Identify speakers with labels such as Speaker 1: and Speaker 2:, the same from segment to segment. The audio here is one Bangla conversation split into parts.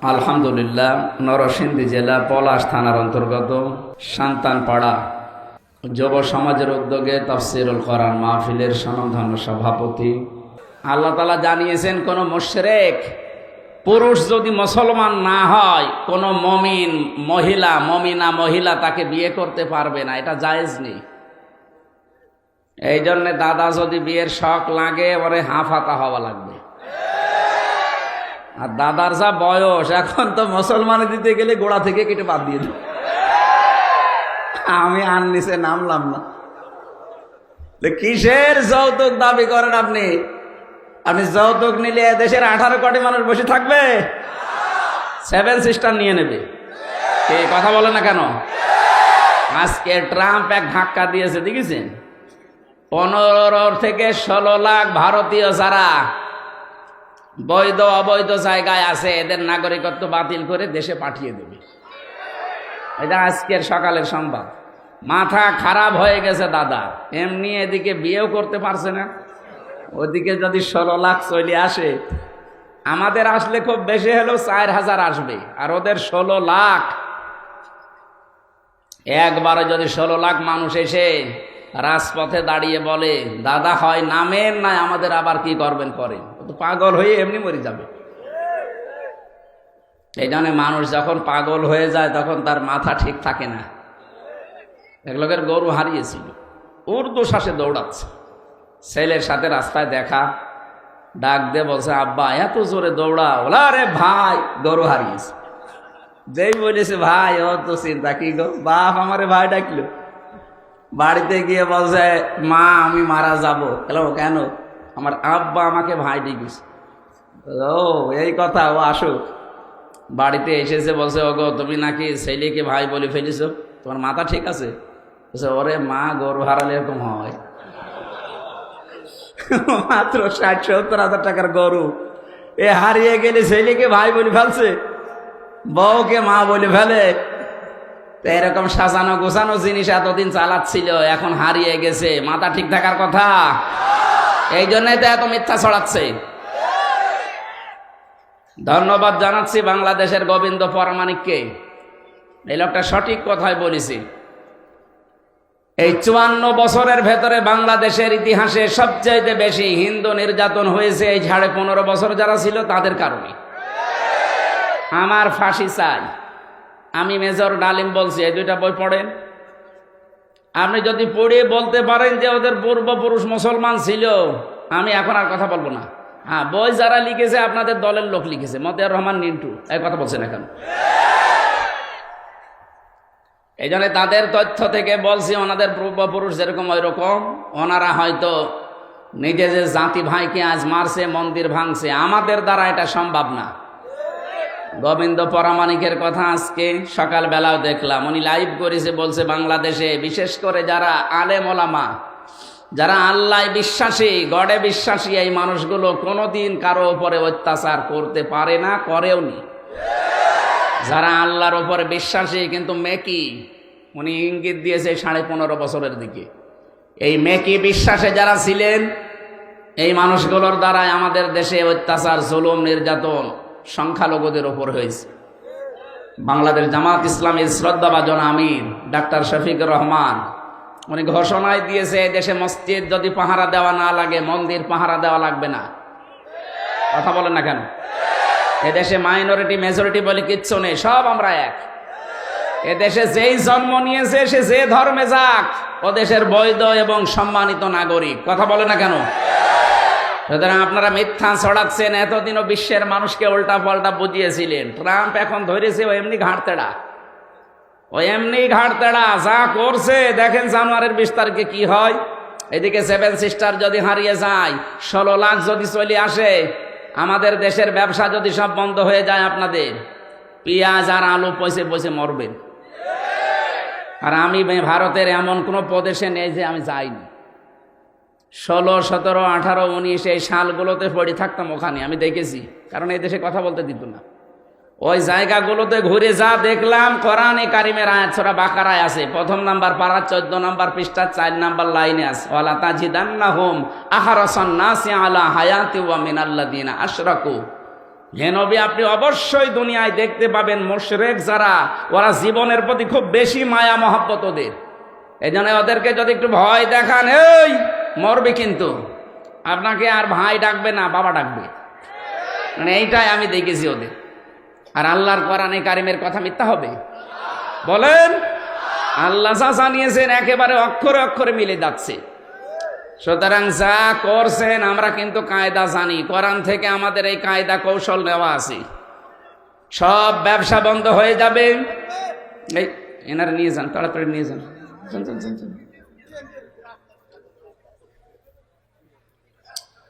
Speaker 1: আলহামদুলিল্লাহ, নরসিংদী জেলা পলাশ থানার অন্তর্গত সান্তানপাড়া যুব সমাজের উদ্যোগে তাফসীরুল কোরআন মাহফিলের স্বনামধন্য সভাপতি। আল্লাহ তাআলা জানিয়েছেন, কোন মুশরিক পুরুষ যদি মুসলমান না হয়, কোন মমিনা মহিলা তাকে বিয়ে করতে পারবে না, এটা জায়েজ নেই। এই জন্য দাদা যদি বিয়ের শখ লাগে, ওরে হাফাতা হওয়া লাগবে। আর দাদার যা বয়স, এখন তো মুসলমানে দিতে গেলে গোড়া থেকে কেটে বাদ দিয়ে দেব। আমি আর নিচে নামলাম না। কিসের যৌতুক দাবি করেন আপনি? আপনি যৌতুক নিলে দেশের 18 কোটি মানুষ বসে থাকবে? 7 সিস্টার নিয়ে নেবে। এই কথা বলে না কেন? আজকে ট্রাম্প এক ধাক্কা দিয়েছে, দেখেছেন? 15 থেকে 16 লাখ ভারতীয় যারা বৈধ অবৈধ জায়গায় আছে, এদের নাগরিকত্ব বাতিল করে দেশে পাঠিয়ে দেবে। এটা আজকের সকালের সংবাদ। মাথা খারাপ হয়ে গেছে দাদা, এমনি এদিকে বিয়েও করতে পারছে না, ওদিকে যদি 16 লাখ চলে আসে, আমাদের আসলে খুব বেশি হলেও 4000 আসবে, আর ওদের 16 লাখ। একবারে যদি 16 লাখ মানুষ এসে রাজপথে দাঁড়িয়ে বলে, দাদা হয় নামেন, না আমাদের আবার কি করবেন করেন, তো পাগল হয়ে এমনি মরে যাবে। এই জন্য মানুষ যখন পাগল হয়ে যায়, তখন তার মাথা ঠিক থাকে না। এক লোকের গরু হারিয়েছিল, উর্দু শ্বাসে দৌড়াচ্ছে, ছেলের সাথে রাস্তায় দেখা, ডাক দিয়ে বলছে, আব্বা এত জোরে দৌড়া। ওলা রে ভাই, গরু হারিয়েছে। যেই বলেছে ভাই, ও তো চিন্তা কি গো, বাপ আমারে ভাই ডাকলো। বাড়িতে গিয়ে বলছে, মা আমি মারা যাবো। কেন? আমার আব্বা আমাকে ভাই ডেকেছে। ও এই কথা, ও আসো। বাড়িতে এসেছে, বলছে, ওগো তুমি নাকি ছেলেকে ভাই বলে ফেলেছ, তোমার মাথা ঠিক আছে? বলছে, ওরে মা, গরু হারালে এরকম হয়? মাত্র 60-70 হাজার টাকার গরু, এ হারিয়ে গেলে ছেলেকে ভাই বলে ফেলছে, বউকে মা বলে ফেলে। এরকম সাজানো গোছানো জিনিস এতদিন চালাচ্ছিল, এখন হারিয়ে গেছে, মাথা ঠিক থাকার কথা। এই জন্যই তো এত মিথ্যা ছড়াচ্ছে। ধন্যবাদ জানাচ্ছি বাংলাদেশের গোবিন্দ পরামানিককে, এই লোকটা সঠিক কথাই বলেছি। এই 54 বছরের ভেতরে বাংলাদেশের ইতিহাসে সবচেয়ে বেশি হিন্দু নির্যাতন হয়েছে এই 15.5 বছর যারা ছিল তাদের কারণে। আমার ফাঁসি চাই। আমি মেজর ডালিম বলছি, এই 2টা বই পড়েন। আপনি যদি পড়ে বলতে পারেন যে ওদের পূর্বপুরুষ মুসলমান ছিল, আমি এখন আর কথা বলবো না। হ্যাঁ, বই যারা লিখেছে আপনাদের দলের লোক লিখেছে, মতিয়ার রহমান নিন্টু, এই কথা বলছেন এখন। এই জন্য তাদের তথ্য থেকে বলছি, ওনাদের পূর্বপুরুষ যেরকম ওই রকম, ওনারা হয়তো নিজে যে জাতি ভাইকে আজ মারছে, মন্দির ভাঙছে, আমাদের দ্বারা এটা সম্ভব না। গোবিন্দ পরামানিকের কথা আজকে সকালবেলাও দেখলাম, উনি লাইভ করেছে, বলছে বাংলাদেশে বিশেষ করে যারা আলেম ওলামা, যারা আল্লাহ বিশ্বাসী, গডে বিশ্বাসী, এই মানুষগুলো কোনোদিন কারো উপরে অত্যাচার করতে পারে না, করেও নি। যারা আল্লাহর উপরে বিশ্বাসী কিন্তু মেকি, উনি ইঙ্গিত দিয়েছে 15.5 বছরের দিকে, এই মেকি বিশ্বাসে যারা ছিলেন, এই মানুষগুলোর দ্বারাই আমাদের দেশে অত্যাচার, জুলুম, নির্যাতন সংখ্যালঘুদের ওপর হয়েছে। বাংলাদেশ জামাত ইসলামের শ্রদ্ধাভাজন আমির ডাক্তার শফিকুর রহমান, উনি ঘোষণায় দিয়েছে, এই দেশে মসজিদ যদি পাহারা দেওয়া না লাগে, মন্দির পাহারা দেওয়া লাগবে না। কথা বলেন না কেন? এদেশে মাইনরিটি মেজরিটি বলে কিচ্ছু নেই, সব আমরা এক। এদেশে যেই জন্ম নিয়েছে সে যে ধর্মে যাক, ও দেশের বৈধ এবং সম্মানিত নাগরিক। কথা বলে না কেন? সুতরাং আপনারা মিথ্যা ছড়াচ্ছেন। এতদিনও বিশ্বের মানুষকে উল্টা পাল্টা বুঝিয়েছিলেন। ট্রাম্প এখন ধরেছে ও এমনি ঘাড়তেড়া, যা করছে দেখেন জানুয়ারির 20 তারিখে কি হয়। এদিকে 7 সিস্টার যদি হারিয়ে যায়, 16 লাখ যদি চলে আসে, আমাদের দেশের ব্যবসা যদি সব বন্ধ হয়ে যায়, আপনাদের পেঁয়াজ আর আলু পয়সে পয়সে মরবেন। আর আমি ভারতের এমন কোনো প্রদেশে নেই যে আমি যাইনি। 16, 17, 18, 19 এই সালগুলোতে পড়ে থাকতাম ওখানে, আমি দেখেছি, কারণ এই দেশে কথা বলতে দিত না। ওই জায়গাগুলোতে ঘুরে যা দেখলাম, কোরআনে কারিমের আয়াত সূরা বাকারায় আছে, 1 নাম্বার পারা 14 নাম্বার পৃষ্ঠা 4 নাম্বার লাইনে আছে, ওয়ালা তাজিদান্নাহুম আহরাসান নাসি আলা হায়াতি ওয়া মিনাল্লাযিনা আশরাকু হে নবী, আপনি অবশ্যই দুনিয়ায় দেখতে পাবেন মুশরিক যারা, ওরা জীবনের প্রতি খুব বেশি মায়া মহব্বত ওদের। এই জন্য ওদেরকে যদি একটু ভয় দেখান, এই মরবে কিন্তু, আপনাকে আর ভাই ডাকবে না, বাবা ডাকবে। মানে এইটাই আমি দেখেছি ওদের। আর আল্লাহর কোরআনে কারিমের কথা মিথ্যা হবে? বলেন। আল্লাহ যা জানিয়েছেন একেবারে অক্ষরে অক্ষরে মিলে যাচ্ছে। সুতরাং যা করছেন আমরা কিন্তু কায়দা জানি, কোরআন থেকে আমাদের এই কায়দা কৌশল নেওয়া আছে। সব ব্যবসা বন্ধ হয়ে যাবে। এই এনারা নিয়ে যান, তাড়াতাড়ি নিয়ে যান।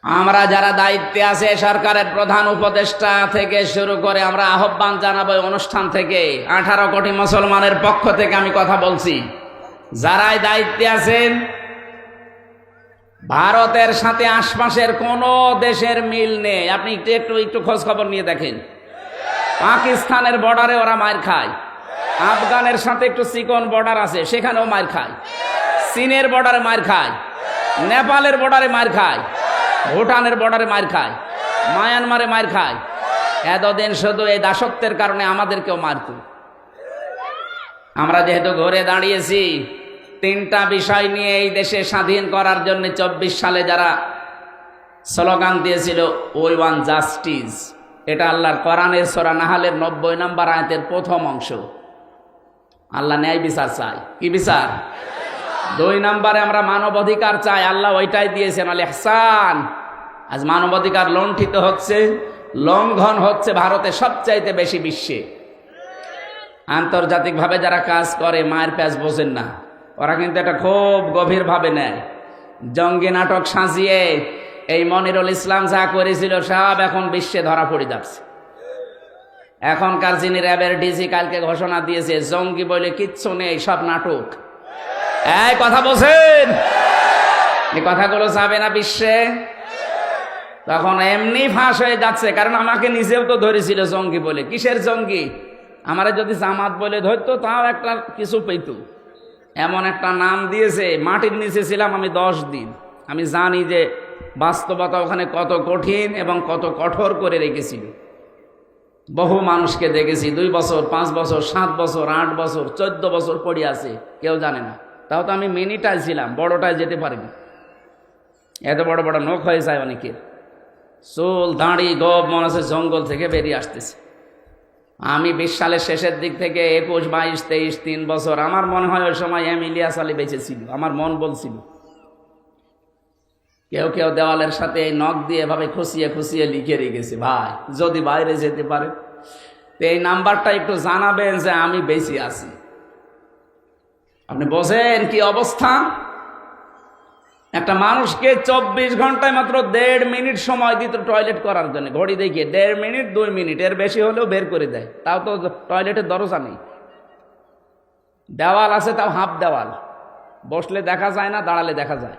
Speaker 1: আমরা যারা দায়িত্বে আছে, সরকারের প্রধান উপদেষ্টা থেকে শুরু করে, আমরা আহ্বান জানাবো অনুষ্ঠান থেকে, 18 কোটি মুসলমানের পক্ষ থেকে আমি কথা বলছি, যারাই দায়িত্বে আছেন, ভারতের সাথে আশপাশের কোন দেশের মিল নেই। আপনি একটু খোঁজ খবর নিয়ে দেখেন। পাকিস্তানের বর্ডারে ওরা মার খায়, আফগানের সাথে একটু চিকন বর্ডার আছে, সেখানেও মার খায়, চীনের বর্ডারে মার খায়, নেপালের বর্ডারে মার খায়, ভুটানের বর্ডারে মার খায়, মায়ানমারে মার খায়। এতদিন শুধু এই দাসত্বের কারণে আমাদেরকেও মারত। আমরা যেহেতু ঘুরে দাঁড়িয়েছি, 3টা বিষয় নিয়ে এই দেশে স্বাধীন করার জন্য 24 সালে যারা স্লোগান দিয়েছিল, উই ওয়ান্ট জাস্টিস, এটা আল্লাহর কোরআনের সূরা নাহলের 90 নম্বর আয়াতের প্রথম অংশ। আল্লাহ ন্যায় বিচার চায়। কি বিচার? 2 নম্বরে আমরা মানবাধিকার চাই, আল্লাহ ওইটাই দিয়েছেন, আল ইহসান। আজ মানবাধিকার লঙ্ঘিত হচ্ছে, লঙ্ঘন হচ্ছে ভারতে সবচাইতে বেশি বিশ্বে। আন্তর্জাতিকভাবে যারা কাজ করে মায়ের প্যাচ বোঝেন না, ওরা কিন্তু এটা খুব গভীরভাবে নেয়। জঙ্গি নাটক সাজিয়ে এই মনিরুল ইসলাম যা করেছিল সব এখন বিশ্বে ধরা পড়ে যাচ্ছে। এখনকার যিনি র্যাবের ডিজি কালকে ঘোষণা দিয়েছে, জঙ্গি বলে কিচ্ছু নেই, সব নাটক। এই কথা বলছেন, এই কথাগুলো যাবে না বিশ্বে, তখন এমনি ফাঁস হয়ে যাচ্ছে। কারণ আমাকে নিজেও তো ধরেছিল জঙ্গি বলে। কিসের জঙ্গি? আমারে যদি জামাত বলে ধরতো তাও একটা কিছু পেত। এমন একটা নাম দিয়েছে, মাটির নিচে ছিলাম আমি 10 দিন। আমি জানি যে বাস্তবতা ওখানে কত কঠিন এবং কত কঠোর করে রেখেছিল। বহু মানুষকে দেখেছি 2 বছর, 5 বছর, 7 বছর, 8 বছর, 14 বছর পড়ে আছে, কেউ জানে না। তাও তো আমি মিনিটায় ছিলাম, বড়টায় যেতে পারিনি। এত বড় বড় নখ হয়ে যায় অনেকের, চুল দাঁড়ি গব মনে আছে জঙ্গল থেকে বেরিয়ে আসতেছে। আমি 20 সালের শেষের দিক থেকে 21, 22, 23, 3 বছর, আমার মনে হয় ওই সময় ইলিয়াস আলী বেঁচে ছিল। আমার মন বলছিল, কেউ কেউ দেওয়ালের সাথে এই নখ দিয়ে এভাবে খুশিয়ে খুশিয়ে লিখে রেখেছে, ভাই যদি বাইরে যেতে পারে তো এই নাম্বারটা একটু জানাবেন যে আমি বেঁচে আছি। আপনি বোঝেন কি অবস্থা? একটা মানুষকে 24 ঘন্টায় মাত্র 1.5 মিনিট সময় দিত টয়লেট করার জন্য। ঘড়ি দেখিয়ে 1.5 মিনিট, 2 মিনিট, এর বেশি হলেও বের করে দেয়। তাও তো টয়লেটের দরজা নেই, দেওয়াল আছে, তাও হাফ দেওয়াল, বসলে দেখা যায় না, দাঁড়ালে দেখা যায়।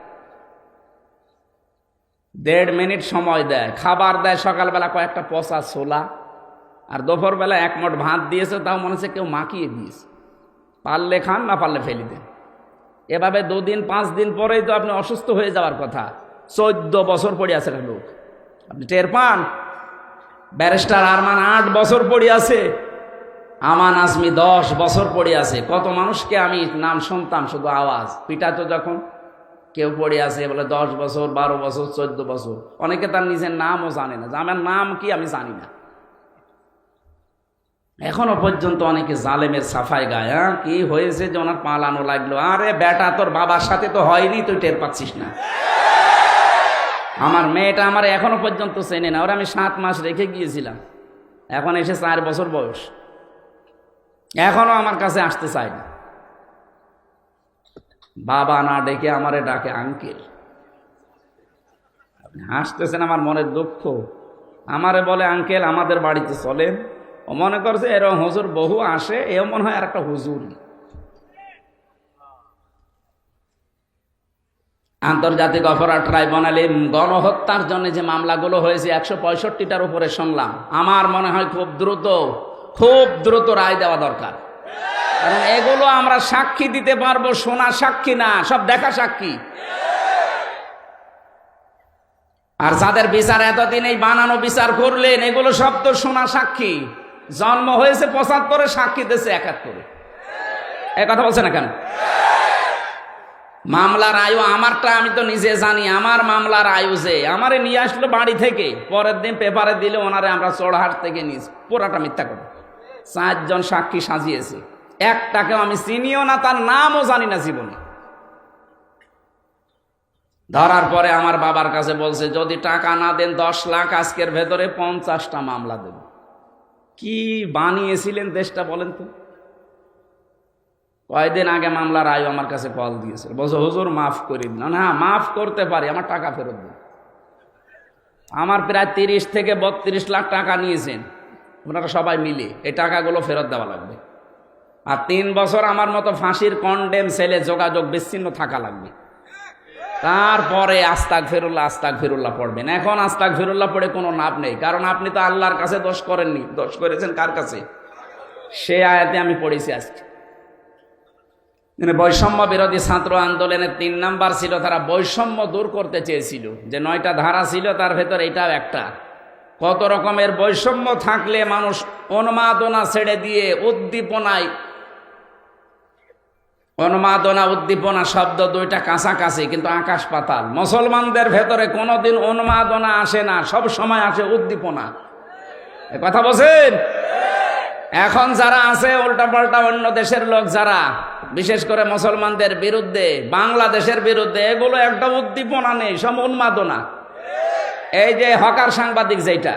Speaker 1: 1.5 মিনিট সময় দেয়। খাবার দেয় সকালবেলা কয়েকটা পচা ছোলা, আর দুপুরবেলা 1 মুঠ ভাত দিয়েছে, তাও মনে হচ্ছে কেউ মাখিয়ে দিয়েছে। পারলে খান, না পারলে ফেলে দেন। এভাবে 2 দিন 5 দিন পরেই তো আপনি অসুস্থ হয়ে যাওয়ার কথা। 14 বছর পড়ে আছে একটা লোক, আপনি টের পান? ব্যারিস্টার আরমান 8 বছর পড়ে আছে, আমান আজমি 10 বছর পড়ে আছে। কত মানুষকে আমি নাম শুনতাম শুধু আওয়াজ, পিটাতো যখন, কেউ পড়ে আছে বলে 10 বছর, 12 বছর, 14 বছর। অনেকে তার নিজের নামও জানে না, যে আমার নাম কি আমি জানি না। এখনো পর্যন্ত অনেকে জালেমের সাফাই গায়। কি হয়েছে যে ওনার পালানো লাগলো? আরে বেটা, তোর বাবার সাথে তো হয়নি, তুই টের পাচ্ছিস না। আমার মেয়েটা আমার এখনো পর্যন্ত চেনে না, ওরা আমি 7 মাস রেখে গিয়েছিলাম, এখন এসে 4 বছর বয়স, এখনো আমার কাছে আসতে চায় না। বাবা না ডেকে আমারে ডাকে আঙ্কেল। আপনি হাসতেছেন, আমার মনের দুঃখ। আমারে বলে আঙ্কেল, আমাদের বাড়িতে চলেন। ও মনে করছে এরকম হুজুর বহু আসে, এও মনে হয় আর একটা হুজুর। আন্তর্জাতিক অপরাধ ট্রাইব্যুনালে গণহত্যার জন্য যে মামলাগুলো হয়েছে 165টার উপরে শুনলাম। আমার মনে হয় খুব দ্রুত রায় দেওয়া দরকার। কারণ এগুলো আমরা সাক্ষী দিতে পারবো, শোনা সাক্ষী না, সব দেখা সাক্ষী। আর যাদের বিচার এতদিন এই বানানো বিচার করলেন, এগুলো সব তো শোনা সাক্ষী। জন্ম হয়েছে 75-এ, সাক্ষী দিয়েছে 71-এ। এ কথা বলছে না কেন? মামলার আয়ু আমারটা আমি তো নিজে জানি। আমার মামলার আয়ু যে আমারে নিয়ে আসলো বাড়ি থেকে, পরের দিন পেপারে দিলে ওনারে আমরা চোরহাট থেকে নিয়েছি, পুরাটা মিথ্যা কথা। 4 জন সাক্ষী সাজিয়েছে, একটাকেও আমি চিনিও না, তার নামও জানি না জীবনে। ধরার পরে আমার বাবার কাছে বলছে, যদি টাকা না দেন 10 লাখ, আজকের ভেতরে 50টা মামলা দেব। কি বানিয়েছিলেন দেশটা বলেন তো? কয়েকদিন আগে মামলার আয়ু আমার কাছে কল দিয়েছে, বলছে হুজুর মাফ করে দিন। না, মাফ করতে পারি, আমার টাকা ফেরত দিন। আমার প্রায় 30 থেকে 32 লাখ টাকা নিয়েছেন ওনারা সবাই মিলে, এই টাকাগুলো ফেরত দেওয়া লাগবে। আর 3 বছর আমার মতো ফাঁসির কন্ডেম ছেলে যোগাযোগ বিচ্ছিন্ন থাকা লাগবে। তারপরে আস্তাগফিরুল্লাহ পড়বেন। এখন আস্তাগফিরুল্লাহ পড়ে কোনো লাভ নেই, কারণ আপনি তো আল্লাহর কাছে দোষ করেননি, দোষ করেছেন কার কাছে? সে আয়াতে আমি পড়েছি আজকে। বৈষম্য বিরোধী ছাত্র আন্দোলনের 3 নাম্বার ছিল, তারা বৈষম্য দূর করতে চেয়েছিল। যে 9টা ধারা ছিল তার ভেতর এটাও একটা। কত রকমের বৈষম্য থাকলে মানুষ উন্মাদনা ছেড়ে দিয়ে উদ্দীপনা শব্দ দুইটা কাছাকাছি, কিন্তু আকাশ পাতাল। মুসলমানদের ভেতরে কোনোদিন উন্মাদনা আসে না, সব সময় আসে উদ্দীপনা। এ কথা বলছেন? এখন যারা আছে উল্টাপাল্টা অন্য দেশের লোক, যারা বিশেষ করে মুসলমানদের বিরুদ্ধে, বাংলাদেশের বিরুদ্ধে, এগুলো একটা উদ্দীপনা নেই, সব উন্মাদনা। এই যে হকার সাংবাদিক যেটা,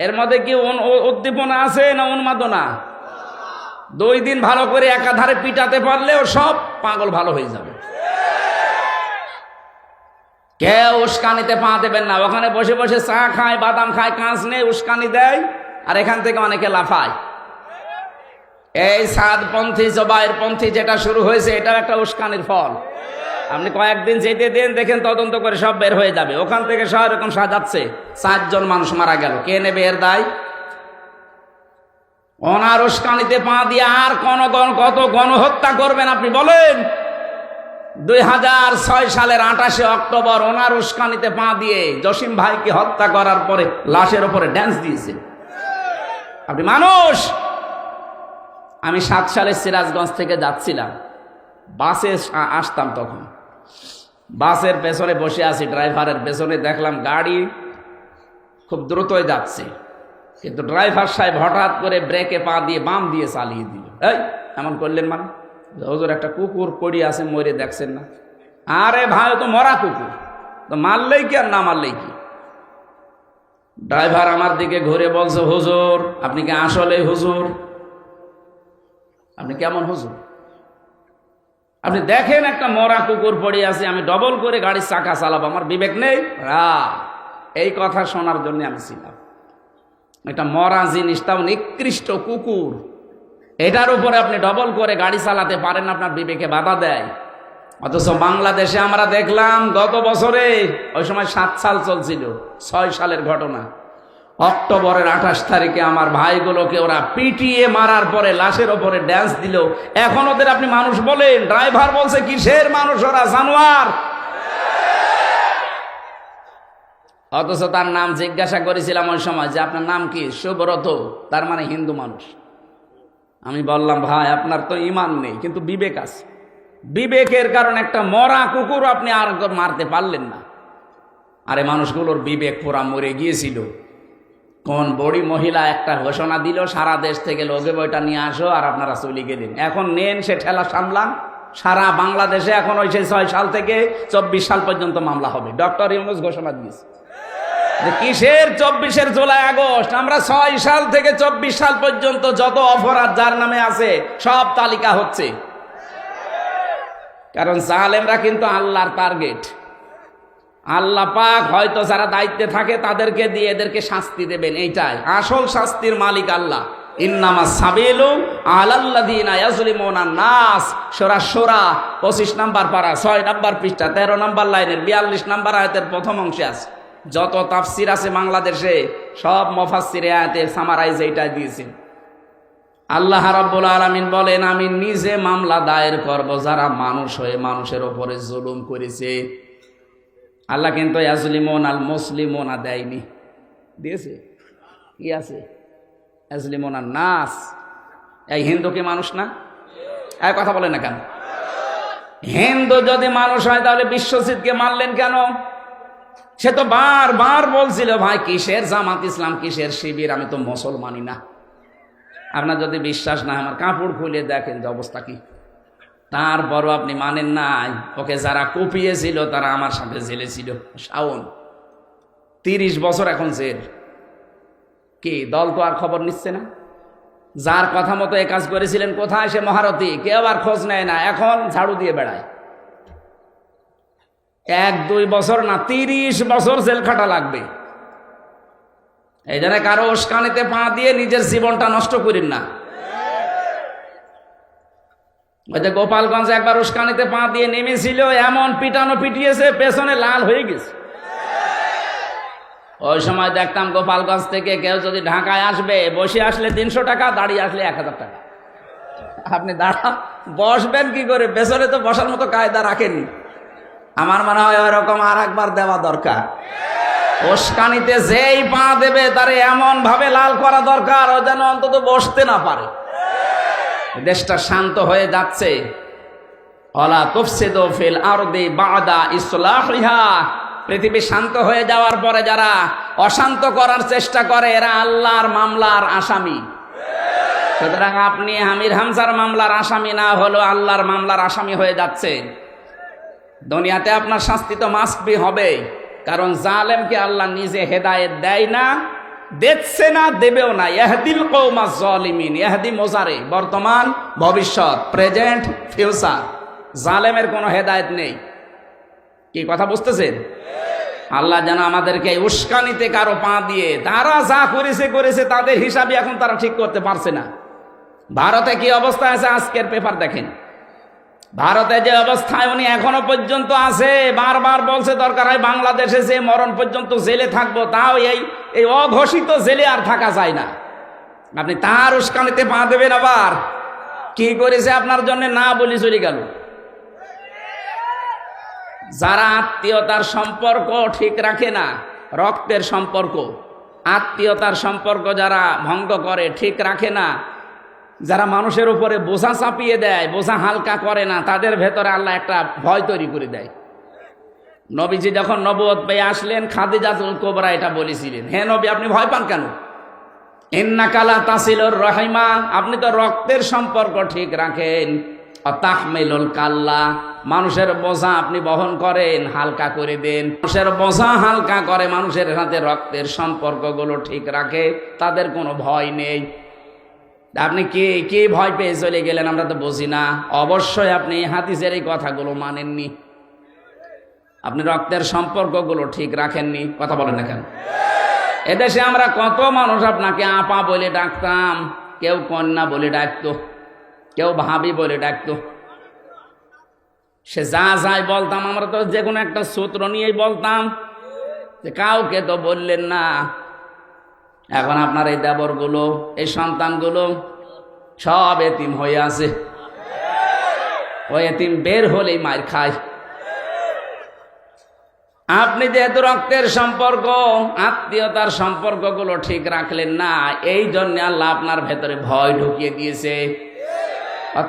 Speaker 1: এর মধ্যে কি উদ্দীপনা আছে না উন্মাদনা? 2 দিন ভালো করে একাধারে পিটাতে পারলেও সব পাগল ভালো হয়ে যাবে। কেউ উস্কানিতে পা দেবেন না। ওখানে বসে বসে চা খায়, বাদাম খায়, কাঁচ নেই, উস্কানি দেয়, আর এখান থেকে অনেকে লাফায়। এই সাদপন্থী জবাইরপন্থী যেটা শুরু হয়েছে, এটাও একটা উস্কানির ফল। আপনি কয়েকদিন যেতে দেন, দেখেন তদন্ত করে সব বের হয়ে যাবে। ওখান থেকে সব এরকম সাজাচ্ছে, 4 জন মানুষ মারা গেল, কে নেবে এর দায়? ওনার উস্কানিতে পা দিয়ে আর কত গণহত্যা করবেন আপনি বলেন? 2006 সালের 28শে অক্টোবর ওনার উস্কানিতে পা দিয়ে জসিম ভাইকে হত্যা করার পরে লাশের ওপরে ড্যান্স দিয়েছেন আপনি মানুষ। আমি 7 সালে সিরাজগঞ্জ থেকে যাচ্ছিলাম, বাসে আসতাম, তখন বাসের পেছনে বসে আছি, ড্রাইভারের পেছনে দেখলাম গাড়ি খুব দ্রুতই যাচ্ছে, কিন্তু ড্রাইভার সাহেব হঠাৎ করে ব্রেকে পা দিয়ে বাম দিয়ে চালিয়ে দিল। এই এমন করলেন মানে? হুজুর একটা কুকুর পড়ে আছে, মরে দেখছেন না? আরে ভাই, তো মরা কুকুর, তো মারলেই কি আর না মারলেই কি? ড্রাইভার আমার দিকে ঘুরে বলছে, হুজুর আপনি কি আসলে হুজুর? আপনি কেমন হুজুর? আপনি দেখেন একটা মরা কুকুর পড়ে আছে, আমি ডবল করে গাড়ির চাকা চালাবো, আমার বিবেক নেই? এই কথা শোনার জন্য আমি ছিলাম। একটা মরা জিনিস, তাও নিকৃষ্ট কুকুর, এটার উপরে আপনি ডবল করে গাড়ি চালাতে পারেন, আপনার বিবেকে বাধা দেয়। অথচ বাংলাদেশে আমরা দেখলাম গত বছরে, ওই সময় 7 সাল চলছিল, 6 সালের ঘটনা, অক্টোবরের 28 তারিখে আমার ভাইগুলোকে ওরা পিটিয়ে মারার পরে লাশের ওপরে ড্যান্স দিল। এখন ওদের আপনি মানুষ বলেন? ড্রাইভার বলছে কিসের মানুষ, ওরা জানোয়ার। অথচ তার নাম জিজ্ঞাসা করেছিলাম ওই সময় যে আপনার নাম কি? সুব্রত, তার মানে হিন্দু মানুষ। আমি বললাম, ভাই আপনার তো ইমান নেই, কিন্তু বিবেক আছে। বিবেকের কারণে একটা মরা কুকুর আপনি আর মারতে পারলেন না। আরে মানুষগুলোর বিবেক পুরা মরে গিয়েছিল। কোন বড়ি মহিলা একটা ঘোষণা দিল, সারা দেশ থেকে লোকে বইটা নিয়ে আসো, আর আপনারা চলে গেলেন। এখন নেন সে ঠেলা সামলান। সারা বাংলাদেশে এখন ওই 6 সাল থেকে 24 সাল পর্যন্ত মামলা হবে। ডক্টর ইউনূস ঘোষণা দিয়েছে। কিসের 24 জুলাই আগস্ট? আমরা 6 সাল থেকে 24 সাল পর্যন্ত যত অপরাধ যার নামে আছে সব তালিকা হচ্ছে। কারণ জালেমরা কিন্তু আল্লাহর টার্গেট। আল্লাহ পাক হয়তো যারা দায়িত্বে থাকে তাদেরকে দিয়ে এদেরকে শাস্তি দেবেন, এইটাই আসল শাস্তির মালিক আল্লাহ। ইন্নামা সাবিলু আলাল্লাযিনা ইয়াজলিমুনা নাস, সূরা শূরা 25 নম্বর পারা 6 নম্বর পৃষ্ঠা 13 নম্বর লাইনের 42 নম্বর আয়াতের প্রথম অংশে আছে। যত তাফসির আছে বাংলাদেশে সব মুফাসসির আয়াতের সামারাইজ এইটা দিয়েছেন। আল্লাহ রাব্বুল আলামিন বলেন, আমি নিজে মামলা দায়ের করব যারা মানুষ হয়ে মানুষের উপরে জুলুম করেছে। আল্লাহ কিন্তু ইয়াজলিমুন আল মুসলিমুনা দেয়নি, দিয়েছে? কি আছে? ইয়াজলিমুন আন নাস। এই হিন্দু কি মানুষ না? এই কথা বলে না কেন? হিন্দু যদি মানুষ হয় তাহলে বিশ্বজিৎকে মারলেন কেন? সে তো বারবার বলছিল, ভাই কিসের জামাত ইসলাম, কিসের শিবির, আমি তো মুসলমানই না। আপনার যদি বিশ্বাস না হয় আমার কাপড় খুলে দেখেন যে অবস্থা কি। তারপরও আপনি মানেন নাই। ওকে যারা কুপিয়েছিল তারা আমার সাথে জেলে ছিল। শাওন 30 বছর এখন জেল। কি দল তো আর খবর নিচ্ছে না? যার কথা মতো এ কাজ করেছিলেন কোথায় সে মহারথী? কেউ আর খোঁজ নেয় না, এখন ঝাড়ু দিয়ে বেড়ায়। 1-2 বছর না, 30 বছর জেল খাটা লাগবে। এই জন্য কারো উস্কানিতে পা দিয়ে নিজের জীবনটা নষ্ট করেন না। ওই যে গোপালগঞ্জে একবার উস্কানিতে পা দিয়ে নেমেছিল, এমন পিটানো পিটিয়েছে পেছনে লাল হয়ে গেছে। ওই সময় দেখতাম গোপালগঞ্জ থেকে কেউ যদি ঢাকায় আসবে, বসে আসলে 300 টাকা, দাঁড়িয়ে আসলে 1000 টাকা। আপনি বসবেন কি করে? পেছনে তো বসার মতো কায়দা রাখেনি। আমার মনে হয় ওরকম আর একবার দেওয়া দরকার। উস্কানিতে যেই পা দেবে তারে এমন ভাবে লাল করা দরকার ও যেন অন্তত বসতে না পারে। দেশটা শান্ত হয়ে যাচ্ছে। ওয়ালা তুফসিদু ফিল আরদি বা'দা ইসলাহিহা। পৃথিবী শান্ত হয়ে যাওয়ার পরে যারা অশান্ত করার চেষ্টা করে এরা আল্লাহর মামলার আসামি। সুতরাং আপনি আমির হামজার মামলার আসামি না হলো আল্লাহর মামলার আসামি হয়ে যাচ্ছে। দুনিয়াতে আপনার শাস্তি তো মাস্ট বি হবে, কারণ জালেমকে আল্লাহ নিজে হেদায়েত দেয় না, দেখছে না, দেবেও না। ইয়াহদিল কওমাজ জালিমিন। ইয়াহদি মোজারে, বর্তমান, ভবিষ্যৎ, প্রেজেন্ট, ফিউচার। জালেমের কোনো হেদায়েত নেই। কি কথা বুঝতেছেন? আল্লাহ যেন আমাদেরকে উস্কানিতে কারো পা দিয়ে, তারা যা করেছে তাদের হিসাবে এখন তারা ঠিক করতে পারছে না। ভারতে কি অবস্থা আছে আজকের পেপার দেখেন। ভারতে যে অবস্থায় উনি এখনো পর্যন্ত আছে, বারবার বলছে দরকার হয় বাংলাদেশে যে মরণ পর্যন্ত জেলে থাকবো, তাও এই অঘোষিত জেলে আর থাকা যায় না। আপনি তার উস্কানিতে পা দেবেন। আবার কি করেছে আপনার জন্য না বলি চলে গেল। যারা আত্মীয়তার সম্পর্ক ঠিক রাখে না, রক্তের সম্পর্ক, আত্মীয়তার সম্পর্ক যারা ভঙ্গ করে, ঠিক রাখে না, যারা মানুষের উপরে বোঝা চাপিয়ে দেয়, বোঝা হালকা করে না, তাদের ভেতরে আল্লাহ একটা ভয় তৈরি করে দেয়। নবীজি যখন নবুয়ত পেয়ে আসলেন, খাদিজাতুল কুবরা এটা বলেছিলেন, হে নবী আপনি ভয় পান কেন? ইন্নাকা লা তাসিলুর রাহিমা। আপনি তো রক্তের সম্পর্ক ঠিক রাখেন। তাহমিলুল কাল্লা। মানুষের বোঝা আপনি বহন করেন, হালকা করে দেন। মানুষের বোঝা হালকা করে, মানুষের সাথে রক্তের সম্পর্কগুলো ঠিক রাখে, তাদের কোনো ভয় নেই। আপনি কে ভয় পেয়ে চলে গেলেন আমরা তো বুঝি না। অবশ্যই আপনি হাদিসের এই কথাগুলো মানেননি, আপনি রক্তের সম্পর্কগুলো ঠিক রাখেননি। কথা বলেন না কেন? এদেশে আমরা কত মানুষ আপনাকে আপা বলে ডাকতাম, কেউ কন্যা বলে ডাকতো, কেউ ভাবি বলে ডাকতো। সে যা যাই বলতাম, আমরা তো যে কোনো একটা সূত্র নিয়েই বলতাম, যে কাউকে তো বললেন না। এখন আপনার এই দেবরগুলো, এই সন্তানগুলো সব এতিম হয়ে আছে। ওই এতিম বের হলেই মার খায়। আপনি যেহেতু রক্তের সম্পর্ক, আত্মীয়তার সম্পর্কগুলো ঠিক রাখলেন না, এই জন্য আল্লাহ আপনার ভেতরে ভয় ঢুকিয়ে দিয়েছে।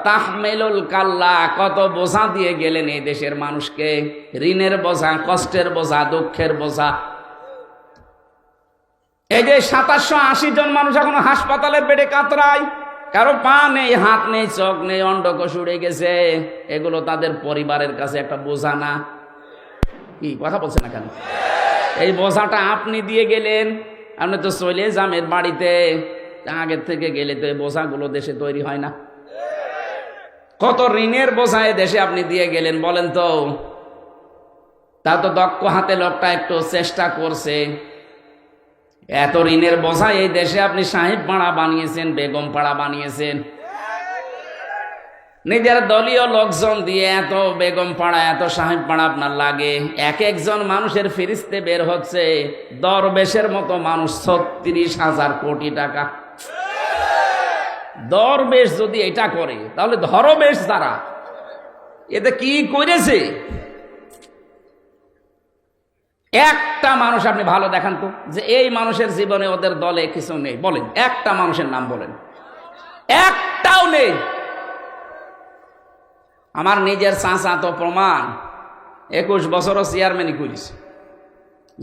Speaker 1: তাহমিলুল কাল্লা। কত বোঝা দিয়ে গেলেন এই দেশের মানুষকে, ঋণের বোঝা, কষ্টের বোঝা, দুঃখের বোঝা। এই যে 780 জন মানুষ এখনো হাসপাতালের বেডে কাতরায়, কারো পা নেই, হাত নেই, চোখ নেই, অন্ডকোষ উড়ে গেছে। এগুলো তাদের পরিবারের কাছে একটা বোঝা না? কি কথা বলছে না কেন? এই বোঝাটা আপনি দিয়ে গেলেন। আপনি তো চলে জামের বাড়িতে, আগের থেকে গেলে তো এই বোঝাগুলো দেশে তৈরি হয় না। কত ঋণের বোঝা এ দেশে আপনি দিয়ে গেলেন বলেন তো। তা তো দক্ষ হাতে লোকটা একটু চেষ্টা করছে। এত ঋণের বোঝা এই দেশে আপনি সাহেব পাড়া বানিয়েছেন, বেগম পাড়া বানিয়েছেন। নিজের দলীয় লোকজন দিয়ে এত বেগম পাড়া, এত সাহেব পাড়া আপনার লাগে। এক একজন মানুষের ফিরিস্তে বের হচ্ছে দরবেশের মতো মানুষ, 36,000 কোটি টাকা। দরবেশ যদি এটা করে, তাহলে ধরবেশ যারা, এতে কি করেছে? একটা মানুষ আপনি ভালো দেখান তো, যে এই মানুষের জীবনে ওদের দলে কিছু নেই, বলেন একটা মানুষের নাম বলেন, একটাও নেই। আমার নিজের চাচা তো প্রমাণ, 21 বছরও চেয়ারম্যানই করিস,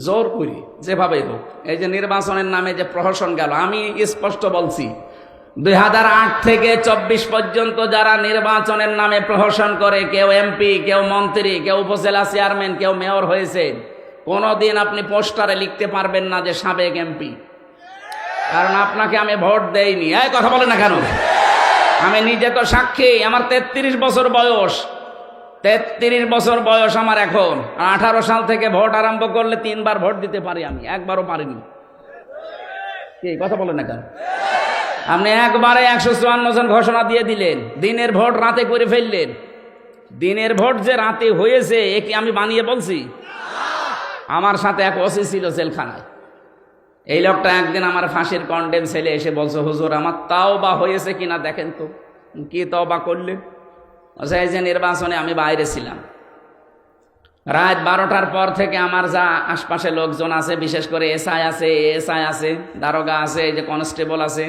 Speaker 1: জোর করি যেভাবে হোক। এই যে নির্বাচনের নামে যে প্রহসন গেল, আমি স্পষ্ট বলছি 2008 থেকে 24 পর্যন্ত যারা নির্বাচনের নামে প্রহসন করে, কেউ এমপি, কেউ মন্ত্রী, কেউ উপজেলা চেয়ারম্যান, কেউ মেয়র হয়েছে, কোনোদিন আপনি পোস্টারে লিখতে পারবেন না যে সাবেক এমপি, কারণ আপনাকে আমি ভোট দেইনি। এই কথা বলে না কেন? আমি নিজে তো সাক্ষী, আমার 33 বছর বয়স, 33 বছর বয়স আমার এখন। 18 সাল থেকে ভোট আরম্ভ করলে 3 বার ভোট দিতে পারি, আমি একবারও পারিনি। কি কথা বলে না কেন? আপনি একবারে 154 জন ঘোষণা দিয়ে দিলেন, দিনের ভোট রাতে করে ফেললেন। দিনের ভোট যে রাতে হয়েছে এ কি আমি বানিয়ে বলছি? আমার সাথে এক ওসি ছিল জেলখানায়। এই লোকটা একদিন আমার ফাঁসির কন্ডেম ছেলে এসে বলছে, হুজুর আমার তাওবা হয়েছে কিনা দেখেন তো। কি তাওবা করলে? এই যে নির্বাচনে আমি বাইরে ছিলাম, রাত 12টার পর থেকে আমার যা আশপাশে লোকজন আছে, বিশেষ করে এসআই আছে, দারোগা আছে, এই যে কনস্টেবল আছে,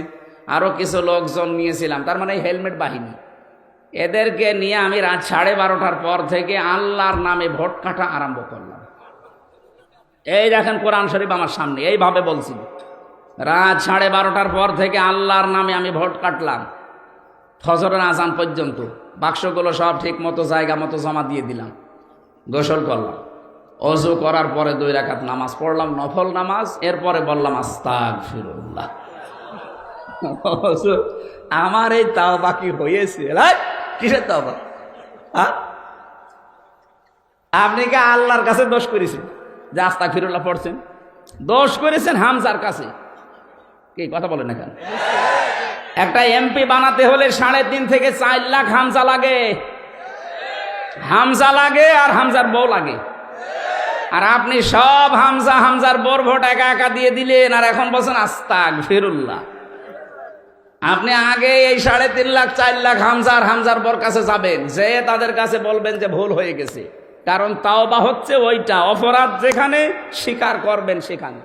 Speaker 1: আরো কিছু লোকজন নিয়েছিলাম, তার মানে হেলমেট বাহিনী, এদেরকে নিয়ে আমি রাত 12:30টার পর থেকে আল্লাহর নামে ভোট কাটা আরম্ভ করলাম। এই দেখেন কোরআন শরীফ আমার সামনে, এইভাবে বলছি, রাত 12:30টার পর থেকে আল্লাহর নামে আমি ভোট কাটলাম ফজরের আজান পর্যন্ত। বাক্সগুলো সব ঠিক মতো জায়গা মতো জমা দিয়ে দিলাম, গোসল করলাম, অজু করার পরে 2 রাকাত নামাজ পড়লাম, নফল নামাজ। এরপরে বললাম আস্তাগফিরুল্লাহ। আমার এই তাওবা কি হয়েছে? কিসের তাওবা? আপনি কি আল্লাহর কাছে দোষ করেছেন যে আস্তাগফিরুল্লাহ পড়ছেন? দোষ করেছেন হামজার কাছে। কি কথা বলেন না কেন? একটা এমপি বানাতে হলে 3.5 থেকে 4 লাখ হামজা লাগে, হামজা লাগে, আর হামজার বউ লাগে। আর আপনি সব হামজার বউর ভোট একা একা দিয়ে দিলেন, আর এখন বলছেন আস্তাগফিরুল্লাহ। আপনি আগে এই 3.5 লাখ 4 লাখ হামজার বউর কাছে যাবেন, যে তাদের কাছে বলবেন যে ভুল হয়ে গেছে, কারণ তাওবা হচ্ছে ওইটা, অপরাধ যেখানে স্বীকার করবেন সেখানে।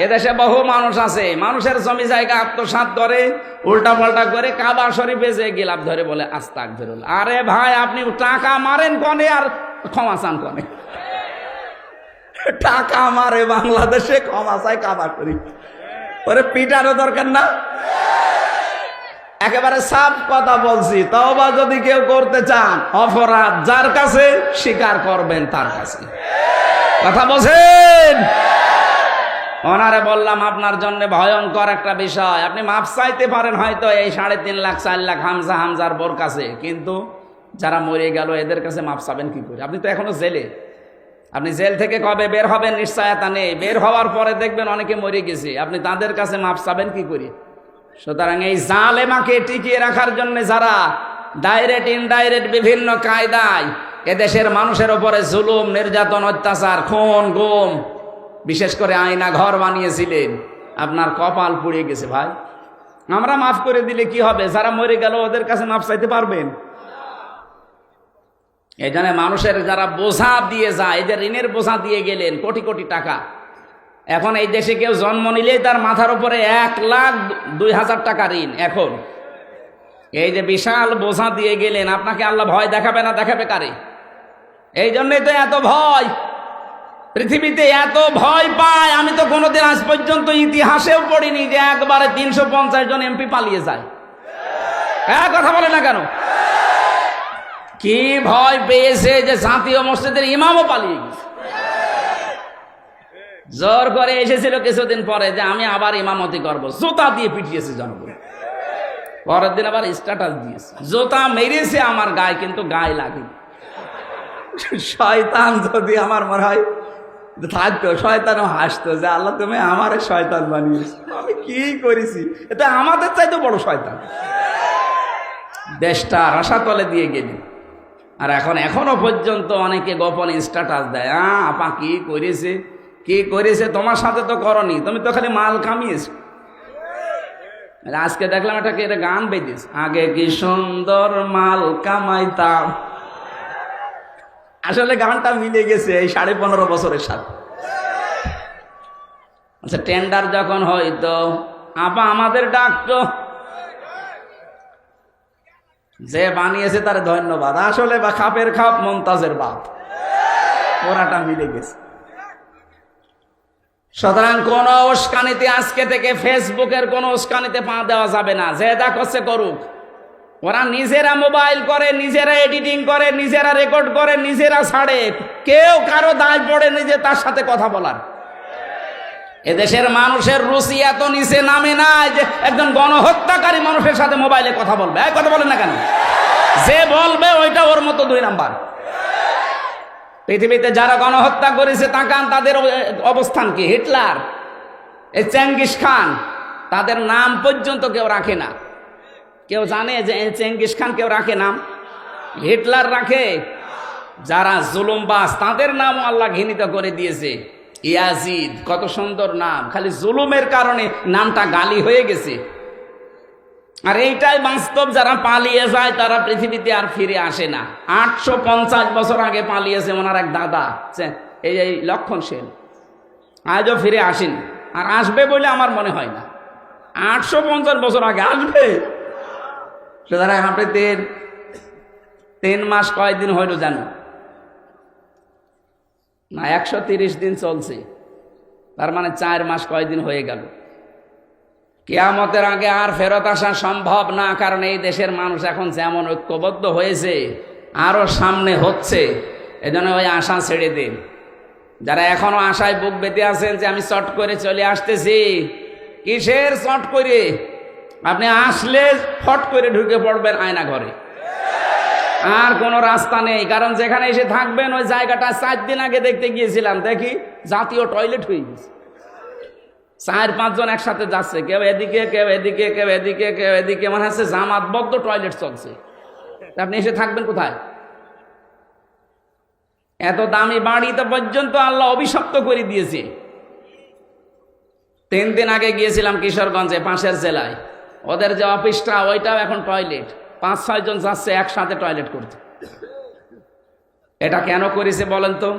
Speaker 1: এদেশে বহু মানুষ আছে, মানুষের জমি জায়গা আত্মসাৎ করে, উল্টা পাল্টা করে, কাবা শরীফে যে গিলাপ ধরে বলে আস্তাগফিরুল্লাহ। আরে ভাই, আপনি টাকা মারেন কনে আর ক্ষমা চান কনে? টাকা মারে বাংলাদেশে, ক্ষমা চায় কাবা শরীফ। ওরে পিটারও দরকার না। একেবারে সাফ কথা বলছি, তওবা যদি কেউ করতে চান, অপরাধ যার কাছে স্বীকার করবেন তার কাছে। কথা বলছেন? ওনারে বললাম আপনার জন্য ভয়ঙ্কর একটা বিষয়, আপনি মাপ চাইতে পারেন হয়তো এই 3.5 লাখ 4 লাখ হামজার বোর কাছে, কিন্তু যারা মরে গেল এদের কাছে মাপ চাবেন কি করে? আপনি তো এখনো জেলে, আপনি জেল থেকে কবে বের হবেন নিশ্চয়তা নেই। বের হওয়ার পরে দেখবেন অনেকে মরে গেছে, আপনি তাদের কাছে মাপ চাবেন কি করে? সুতরাং এই জালেমাকে টিকিয়ে রাখার জন্য যারা ডাইরেক্ট ইনডাইরেক্ট বিভিন্ন কায়দায় এদেশের মানুষের উপরে জুলুম, নির্যাতন, অত্যাচার, খুন, গুম, বিশেষ করে আয়না ঘর বানিয়েছিলেন, আপনার কপাল পুড়ে গেছে ভাই। আমরা মাফ করে দিলে কি হবে? যারা মরে গেল ওদের কাছে মাফ চাইতে পারবেন? এই জন্য মানুষের যারা বোঝা দিয়ে যায়, এই যে ঋণের বোঝা দিয়ে গেলেন কোটি কোটি টাকা, এখন এই দেশে কেউ জন্ম নিলেই তার মাথার উপরে 1,02,000 টাকা ঋণ। এখন এই যে বিশাল বোঝা দিয়ে গেলেন, আপনাকে আল্লাহ ভয় দেখাবে না দেখাবে কারে? এই জন্যই তো এত ভয়, পৃথিবীতে এত ভয় পায়। আমি তো কোনোদিন আজ পর্যন্ত ইতিহাসেও পড়িনি যে একবারে 350 জন এমপি পালিয়ে যায়। হ্যাঁ, কথা বলে না কেন? কি ভয় পেয়েছে যে জাতীয় মসজিদের ইমামও পালিয়ে গেছে। জোর করে এসেছিল কিছুদিন পরে যে আমি আবার ইমামতি করব, জুতা দিয়ে পিটিয়েছে জনগণ। পরের দিন আবার স্ট্যাটাস দিয়েছে, জুতা মেরেছে আমার গায়ে কিন্তু গায়ে লাগে। শয়তান যদি আমার মনে হয় থাকতো, শয়তানও হাসতো যে আল্লাহ তুমি আমার শয়তান বানিয়েছো, আমি কি করেছি? এটা আমাদের চাইতে বড় শয়তান। দেশটা রাশাতলে দিয়ে গেলি। আর এখনো পর্যন্ত অনেকে গোপন স্ট্যাটাস দেয়, আপা কি করেছে, তোমার সাথে তো করনি, তুমি তো খালি মাল কামিয়েছো। আজকে দেখলাম এটাকে এটা গান বেঁধেছে, আগে কি সুন্দর মাল কামাইতাম, আসলে গানটা মিলে গেছে এই 15.5 বছরের সাথে। আচ্ছা, টেন্ডার যখন হইতো আপা আমাদের ডাকতো, যে বানিয়েছে তার ধন্যবাদ। আসলে বা খাপের খাপ মমতাজের বাপ, ওরাটা মিলে গেছে। সুতরাং কোন উস্কানিতে আজকে থেকে ফেসবুকের কোন উস্কানিতে পা দেওয়া যাবে না। যে যা করছে করুক, ওরা নিজেরা মোবাইল করে, নিজেরা এডিটিং করে, নিজেরা রেকর্ড করে, নিজেরা ছাড়ে, কেউ কারো দায় পড়ে নিজে তার সাথে কথা বলার। এদেশের মানুষের রুচি এত নিচে নামে না যে একজন গণহত্যাকারী মানুষের সাথে মোবাইলে কথা বলবে। কথা বলেন না কেন? যে বলবে ওইটা ওর মতো 2 নাম্বার। পৃথিবীতে যারা গণহত্যা করেছে তাকান, তাদের অবস্থান কি? হিটলার, এই চেঙ্গিস খান, তাদের নাম পর্যন্ত কেউ রাখে না। কেউ জানে যে চেঙ্গিস খান কেউ রাখে নাম? হিটলার রাখে? যারা জুলুমবাজ তাদের নাম আল্লাহ ঘৃণিত করে দিয়েছে। ইয়াজিদ, কত সুন্দর নাম, খালি জুলুমের কারণে নামটা গালি হয়ে গেছে। আর এইটাই বাস্তব, যারা পালিয়ে যায় তারা পৃথিবীতে আর ফিরে আসে না। 850 বছর আগে পালিয়েছে ওনার এক দাদা, এই লক্ষণ সেন, আজও ফিরে আসেন। আর আসবে বলে আমার মনে হয় না। 850 বছর আগে আসবে। সুতরাং আপনি 3 মাস কয়দিন হইল জানো না? 130 দিন চলছে, তার মানে 4 মাস কয়দিন হয়ে গেল। কিয়ামতের আগে আর ফেরত আসা সম্ভব না, কারণ এই দেশের মানুষ এখন যেমন ঐক্যবদ্ধ হয়েছে আরো সামনে হচ্ছে। এজন্য ওই আশা ছেড়ে দিন। যারা এখনো আশায় বুক বেঁধে আছেন যে আমি চট করে চলে আসতেছি, কিসের চট করে? আপনি আসলে ফট করে ঢুকে পড়বেন আয়না ঘরে, আর কোনো রাস্তা নেই। কারণ যেখানে এসে থাকবেন ওই জায়গাটা 4 দিন আগে দেখতে গিয়েছিলাম, দেখি জাতীয় টয়লেট হয়ে গেছে। 4-5 জন একসাথে যাচ্ছে, কেউ এদিকে কেউ এদিকে কেউ এদিকে কেউ এদিকে, মানে হচ্ছে জামাতবদ্ধ টয়লেট চলছে। আপনি এসে থাকবেন কোথায়? এত দামি বাড়ি তো পর্যন্ত আল্লাহ অভিশপ্ত করে দিয়েছে। 3 দিন আগে গিয়েছিলাম কিশোরগঞ্জে, পাশের জেলায়। ওদের যে অফিসটা ওইটাও এখন টয়লেট। 5-6 জন যাচ্ছে একসাথে টয়লেট করতে। এটা কেন করেছে বলেন তো?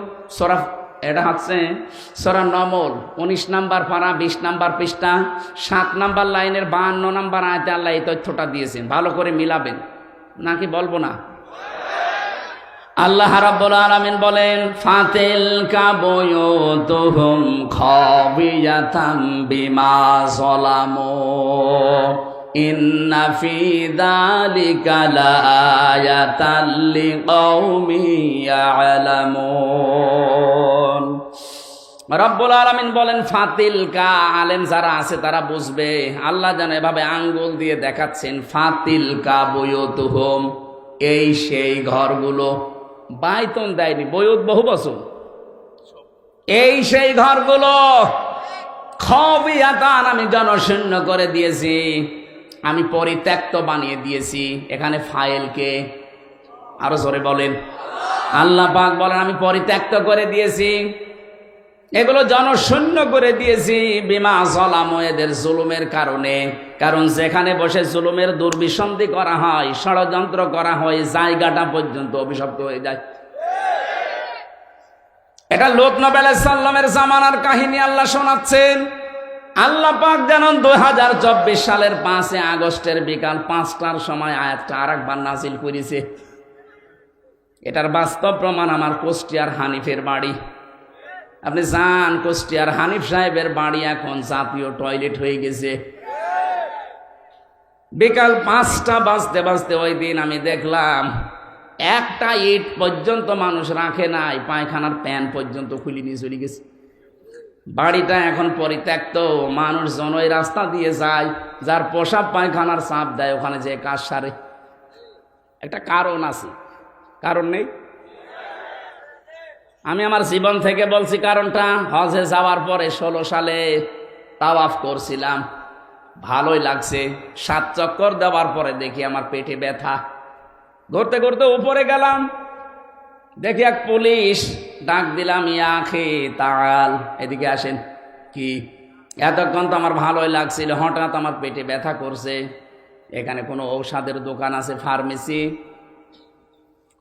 Speaker 1: এটা হচ্ছে সূরা নমল 19 নাম্বার পারা 20 নাম্বার পৃষ্ঠা 7 নাম্বার লাইনের 52 নাম্বার আয়াতে আল্লাহ এই তথ্যটা দিয়েছেন। ভালো করে মিলাবেন, নাকি বলবো না? আল্লাহ রাব্বুল আলামিন বলেন, ফাতিলকা বুয়ুতুহুম খাবিয়াতাম বিমা যালামু ইন্না ফি যালিকা লাআয়াতাল লিকাউমিন ইয়ালামুন। রব্বুল আলামিন বলেন ফাতিলকা, আলেম যারা আছে তারা বুঝবে। আল্লাহ যেন এভাবে আঙ্গুল দিয়ে দেখাচ্ছেন, ফাতিলকা বুয়ুতুহুম, এই সেই ঘরগুলো। বাইতন দেয়নি, বয়ুত বহু বছর। এই সেই ঘরগুলো খাবিয়াতান, আমি জনশূন্য করে দিয়েছি, আমি পরিত্যক্ত বানিয়ে দিয়েছি। এখানে ফাইলকে আরো জোরে বলেন। আল্লাহ পাক বলেন আমি পরিত্যক্ত করে দিয়েছি, এগুলো জনশূন্য করে দিয়েছি। বিমা যালামু, এদের জুলুমের কারণে। কারণ যেখানে বসে জুলুমের দুর্বিসন্ধি করা হয়, ষড়যন্ত্র করা হয়, জায়গাটা পর্যন্ত অভিশপ্ত হয়ে যায়। এটা লূত নবী আলাইহিস সালামের জামানার কাহিনী আল্লাহ শোনাচ্ছেন। আল্লাহ পাক যেন 2024 সালের 5 আগস্টের বিকাল 5টার সময় আয়াতটা আরেকবার নাজিল করেছে। এটার বাস্তব প্রমাণ আমার কুষ্টিয়ার হানিফের বাড়ি। আপনি যান, কুষ্টিয়ার হানিফ সাহেবের বাড়ি এখন জাতীয় টয়লেট হয়ে গেছে। বিকাল 5টা বাজতে বাজতে ওই দিন আমি দেখলাম একটা ইট পর্যন্ত মানুষ রাখে নাই, পায়খানার প্যান পর্যন্ত খুলে নিয়ে চলে গেছে। বাড়িটা এখন পরিত্যক্ত, মানুষজন ওই রাস্তা দিয়ে যায়, যার পোশাক পায়খানার চাপ দেয় ওখানে যে কাজ সারে। একটা কারণ আছে, কারণ নেই? আমি আমার জীবন থেকে বলছি কারণটা। হজে যাওয়ার পরে 16 সালে তাওয়াফ করছিলাম, ভালোই লাগছে। 7 চক্কর দেওয়ার পরে দেখি আমার পেটে ব্যথা। ঘুরতে ঘুরতে উপরে গেলাম, দেখি এক পুলিশ, ডাক দিলাম, ইয়া আখি তাআল, এদিকে আসেন। কি? এতক্ষণ তো আমার ভালোই লাগছিল, হঠাৎ আমার পেটে ব্যথা করছে, এখানে কোনো ঔষধের দোকান আছে, ফার্মেসি?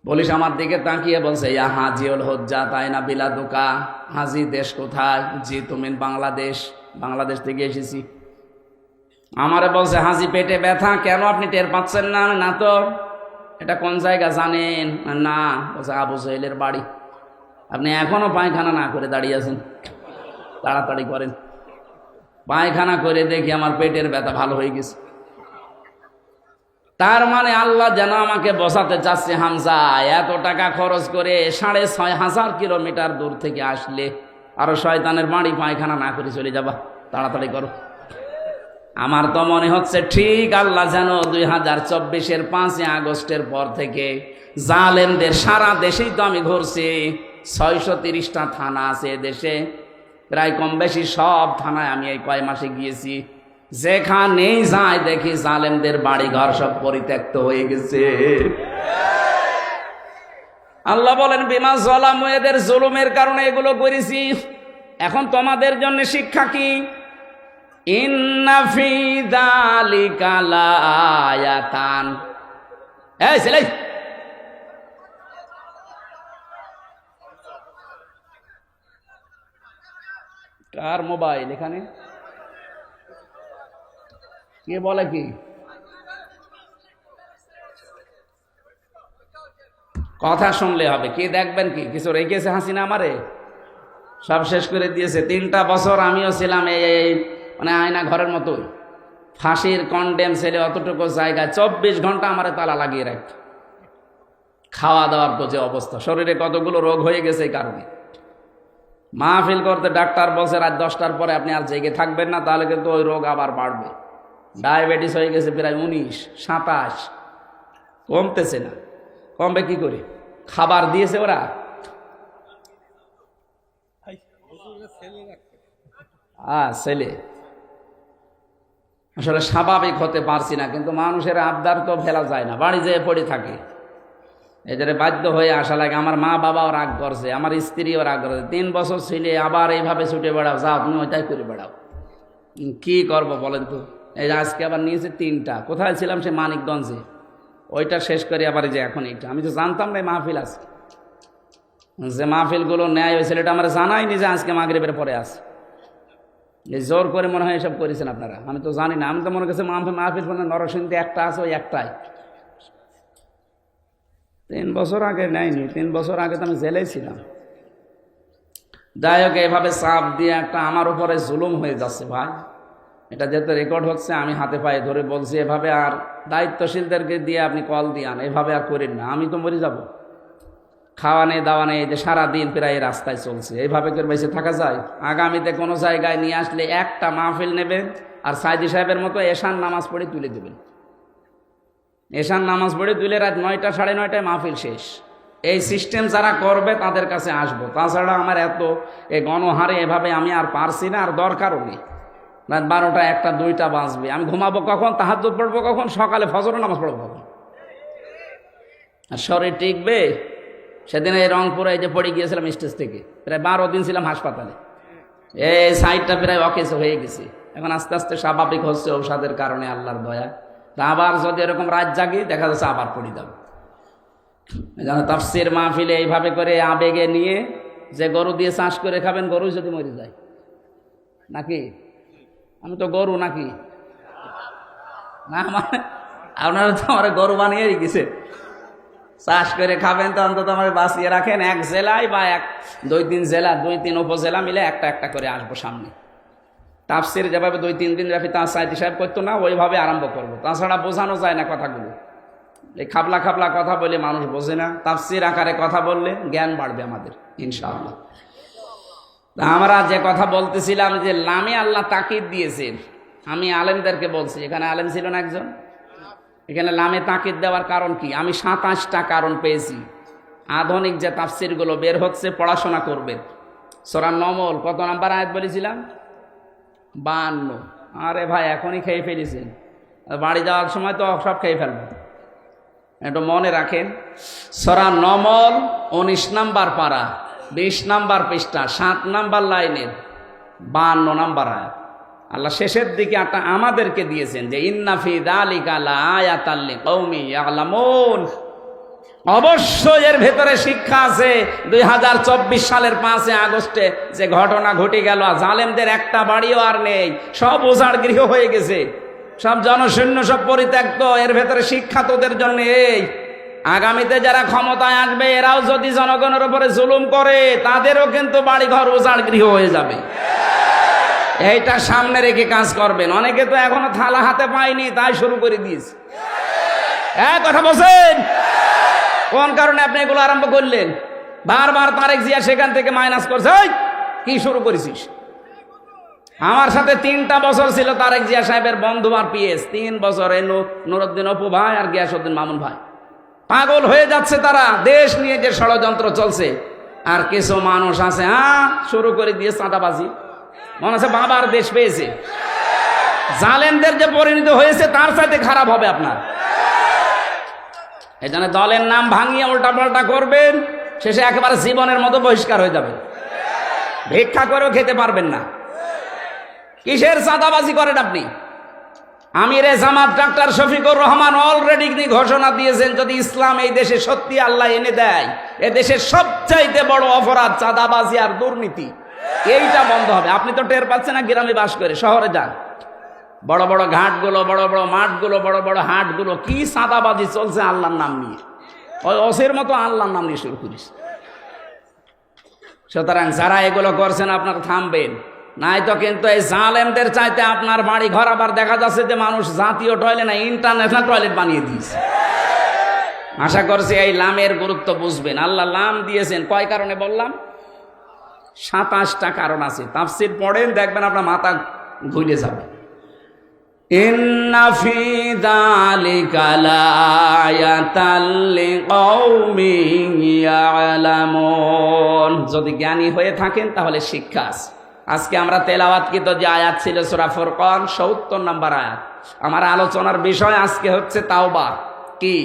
Speaker 1: পুলিশ আমার দিকে তাকিয়ে বলছে, ইয়া হাজিউল হুজ্জাত আইনা বিলাদুকা, হাজি দেশ কোথায়? জি তুমি বাংলাদেশ। বাংলাদেশ থেকে এসেছি। আমারে বলছে, হাজি পেটে ব্যথা, কেন আপনি টের পাচ্ছেন না? না তো। এটা কোন জায়গা জানেন? না। বলছে, আবু জহেলের বাড়ি। আপনি এখনো পায়খানা না করে দাঁড়িয়ে আছেন, তাড়াতাড়ি করেন। পায়খানা করে দেখি আমার পেটের ব্যথা ভালো হয়ে গেছে। তার মানে আল্লাহ যেন আমাকে বসাতে চাচ্ছে, হামজা এত টাকা খরচ করে 6,500 কিলোমিটার দূর থেকে আসলে আরো শয়তানের বাড়ি পায়খানা না করে চলে যাবা, তাড়াতাড়ি করো। আমার তো মনে হচ্ছে ঠিক আল্লাহ যেন 2024-এর 5 আগস্টের পর থেকে জালেমদের, সারা দেশেই তো আমি ঘুরছি, 630টা থানা আছে দেশে, প্রায় কম বেশি সব থানায় আমি এই কয় মাসে গিয়েছি। যেখানেই যাই দেখি জালেমদের বাড়ি ঘর সব পরিত্যক্ত হয়ে গেছে। আল্লাহ বলেন, বিমা যালামু, এদের জুলুমের কারণে এগুলো করেছি। এখন তোমাদের জন্য শিক্ষা কি? ইন্না ফি যালিকা লাআয়াতান। এই ছেলে, কার মোবাইল এখানে? কে বলে কি? কথা শুনলে হবে, কে দেখবেন কি? কিছু রেখেছে হাসিনা আমারে? সব শেষ করে দিয়েছে। 3টা বছর আমিও ছিলাম এই মানে আয়না ঘরের মতো, ফাঁসির কন্ডেম ছেলে, অতটুকু জায়গা 24 ঘন্টা আমারে তালা লাগিয়ে রাখত। খাওয়া দাওয়ার তো যে অবস্থা, শরীরে কতগুলো রোগ হয়ে গেছে এই কারণে। মাহফিল করতে ডাক্তার বলছে রাত 10টার পরে আপনি আর জেগে থাকবেন না, তাহলে কিন্তু ওই রোগ আবার বাড়বে। ডায়াবেটিস হয়ে গেছে প্রায় 19, 27, কমতেছে না। কমবে কি করে? খাবার দিয়েছে ওরা। ছেলে আসলে স্বাভাবিক হতে পারছি না, কিন্তু মানুষের আবদার তো ফেলা যায় না, বাড়ি যেয়ে পড়ে থাকে। এদের বাধ্য হয়ে আসা লাগে। আমার মা বাবাও রাগ করছে, আমার স্ত্রীও রাগ করছে। 3 বছর ছিলে আবার এইভাবে ছুটে বেড়াও, যাও তুমি ওইটাই করে বেড়াও। কি করব বলেন তো? এই আজকে আবার নিয়েছে 3টা। কোথায় ছিলাম? সে মানিকগঞ্জে। ওইটা শেষ করে আবার যে এখন এইটা। আমি তো জানতাম না মাহফিল আছে, যে মাহফিলগুলো নেয় ওই ছেলেটা আমার জানাইনি যে আজকে মাগরিবের পরে আছে। এই জোর করে মনে হয় এসব করেছেন আপনারা, আমি তো জানি না। আমি তো মনে করছি মাহফিল নরসিংদী একটা আছে, ওই একটাই। 3 বছর আগে নেয়নি। 3 বছর আগে তো আমি জেলেই ছিলাম। যাই হোক, এভাবে চাপ দিয়ে একটা আমার উপরে জুলুম হয়ে যাচ্ছে ভাই। এটা যেহেতু রেকর্ড হচ্ছে, আমি হাতে পায়ে ধরে বলছি, এভাবে আর দায়িত্বশীলদেরকে দিয়ে আপনি কল দিয়ান, এভাবে আর করেন না, আমি তো মরে যাব। খাওয়া নেই, দাওয়া নেই, যে সারাদিন প্রায় রাস্তায় চলছে, এইভাবে করে বেঁচে থাকা যায়? আগামীতে কোনো জায়গায় নিয়ে আসলে একটা মাহফিল নেবেন, আর সাইদি সাহেবের মতো এশান নামাজ পড়ে তুলে দেবেন। এশান নামাজ পড়ে তুলে রাত 9টা, 9:30টায় মাহফিল শেষ। এই সিস্টেম যারা করবে তাদের কাছে আসবো। তাছাড়া আমার এত এই গণহারে এভাবে আমি আর পারছি না, আর দরকারও নেই। রাত 12টা, 1টা, 2টা বাজবে, আমি ঘুমাবো কখন? তাহাজ্জুদ পড়বো কখন? সকালে ফজরের নামাজ পড়বো কখন? আর শরীর টিকবে? সেদিন এই রংপুরে এই যে পড়ে গিয়েছিলাম স্টেজ থেকে, প্রায় 12 দিন ছিলাম হাসপাতালে। এই সাইডটা প্রায় অকেজ হয়ে গেছে। এখন আস্তে আস্তে স্বাভাবিক হচ্ছে ঔষধের কারণে, আল্লাহর দয়া। আবার যদি এরকম রাত জাগি, দেখা যাচ্ছে আবার পড়ে যাবে। যেন তাফসীর মাহফিলে এইভাবে করে আবেগে নিয়ে, যে গরু দিয়ে চাষ করে খাবেন, গরু যদি মরে যায় নাকি? আমি তো গরু নাকি? না, মানে আপনারা তো আমার গরু বানিয়েই গেছে। চাষ করে খাবেন তো অন্তত আমার বাঁচিয়ে রাখেন। 1 জেলায় বা 2-3 জেলা, 2-3 উপজেলা মিলে একটা একটা করে আসবো সামনে। তাফসীর যেভাবে 2-3 দিন ব্যাপী তার সাইদি সাহেব করতো না, ওইভাবে আরম্ভ করবো। তাছাড়া বোঝানো যায় না কথাগুলো। এই খাবলা খাবলা কথা বলে মানুষ বোঝে না। তাফসীর আকারে কথা বললে জ্ঞান বাড়বে আমাদের ইনশাআল্লাহ। আমরা যে কথা বলতেছিলাম, যে লামে আল্লাহ তাকিদ দিয়েছেন, আমি আলেমদেরকে বলছি, এখানে আলেম ছিল না একজন, এখানে লামে তাকিদ দেওয়ার কারণ কি? আমি 27টা কারণ পেয়েছি। আধুনিক যে তাফসীরগুলো বের হচ্ছে, পড়াশোনা করবেন। সূরা নমল কত নাম্বার আয়াত বলেছিলাম? 52। আরে ভাই, এখনই খেয়ে ফেলেছেন, বাড়ি যাওয়ার সময় তো সব খেয়ে ফেলবেন। একটু মনে রাখেন, সূরা নমল 19 নাম্বার পারা, 20 নাম্বার পৃষ্ঠা, 7 নাম্বার লাইনের 52 নাম্বার আয়াত। আল্লাহ শেষের দিকে একটা আমাদেরকে দিয়েছেন যে ইন্না ফি যালিকা লাআয়াতাল লিকাউমি ইয়ালামুন। অবশ্যই এর ভেতরে শিক্ষা আছে। 2024 সালের 5 আগস্টে যে ঘটনা ঘটে গেল, জালেমদের একটা বাড়িও আর নেই, সব উজাড় গৃহ হয়ে গেছে, সব জনশূন্য, সব পরিত্যক্ত। এর ভেতরে শিক্ষা তোদের জন্য এই, আগামীতে যারা ক্ষমতায় আসবে এরাও যদি জনগণের উপরে জুলুম করে তাদেরও কিন্তু বাড়িঘর উজাড় গৃহ হয়ে যাবে। এইটা সামনে রেখে কাজ করবেন। অনেকে তো এখনো থালা হাতে পায়নি, তাই শুরু করে দিয়েছে। কথা বলছেন, কোন কারণে আপনি এগুলো আরম্ভ করলেন? বারবার তারেক জিয়া সেখান থেকে মাইনাস করছে, ওই কি শুরু করেছিস? আমার সাথে 3টা বছর ছিল তারেক জিয়া সাহেবের বন্ধু আর পিএস, 3 বছর। এই নুরুদ্দিন অপু ভাই আর গিয়াসউদ্দিন মামুন ভাই পাগল হয়ে যাচ্ছে তারা, দেশ নিয়ে যে ষড়যন্ত্র চলছে। আর কিছু মানুষ আছে শুরু করে দিয়ে চাঁদাবাজি, মনে হচ্ছে বাবার দেশ পেয়েছে। জালেমদের যে পরিণত হয়েছে তার সাথে খারাপ হবে আপনার। এই জন্য দলের নাম ভাঙিয়ে উল্টাপাল্টা করবেন, শেষে একেবারে জীবনের মতো বহিষ্কার হয়ে যাবে, ভিক্ষা করেও খেতে পারবেন না। কিসের চাঁদাবাজি করেন আপনি? আমিরে জামাত ডাক্তার শফিকুর রহমান অলরেডি ঘোষণা দিয়েছেন, যদি ইসলাম এই দেশে সত্যি আল্লাহ এনে দেয়, এ দেশের সবচাইতে বড় অপরাধ চাঁদাবাজি আর দুর্নীতি, এইটা বন্ধ হবে। আপনি তো টের পাচ্ছেন না, গ্রামে বাস করে, শহরে যান, বড় বড় ঘাটগুলো, বড় বড় মাঠগুলো, বড় বড় হাটগুলো, কি চাঁদাবাজি চলছে আল্লাহর নাম নিয়ে। ওই অসের মতো আল্লাহর নাম নিয়ে শুরু করিস। সুতরাং যারা এগুলো করছেন আপনারা থামবেন, নাই তো কিন্তু এই জালেমদের চাইতে আপনার বাড়ি ঘর আবার দেখা যাচ্ছে যে মানুষ জাতীয় টয়লেট না ইন্টারন্যাশনাল টয়লেট বানিয়ে দিয়েছে। আশা করছি এই লামের গুরুত্ব বুঝবেন। আল্লাহ লাম দিয়েছেন কয় কারণে বললাম? 27টা কারণ আছে। তাফসীর পড়েন, দেখবেন আপনার মাথা ঘুরে যাবে। ইন্না ফি যালিকা লাআয়াতাল লিকাউমিন ইয়ালামুন। যদি জ্ঞানী হয়ে থাকেন তাহলে শিক্ষা আছে। আজকে আমরা তেলাওয়াতকৃত যে আয়াত ছিল সূরা ফুরকান ৭০ নম্বর আয়াত। আমার আলোচনার বিষয় আজকে হচ্ছে তাওবা। কি?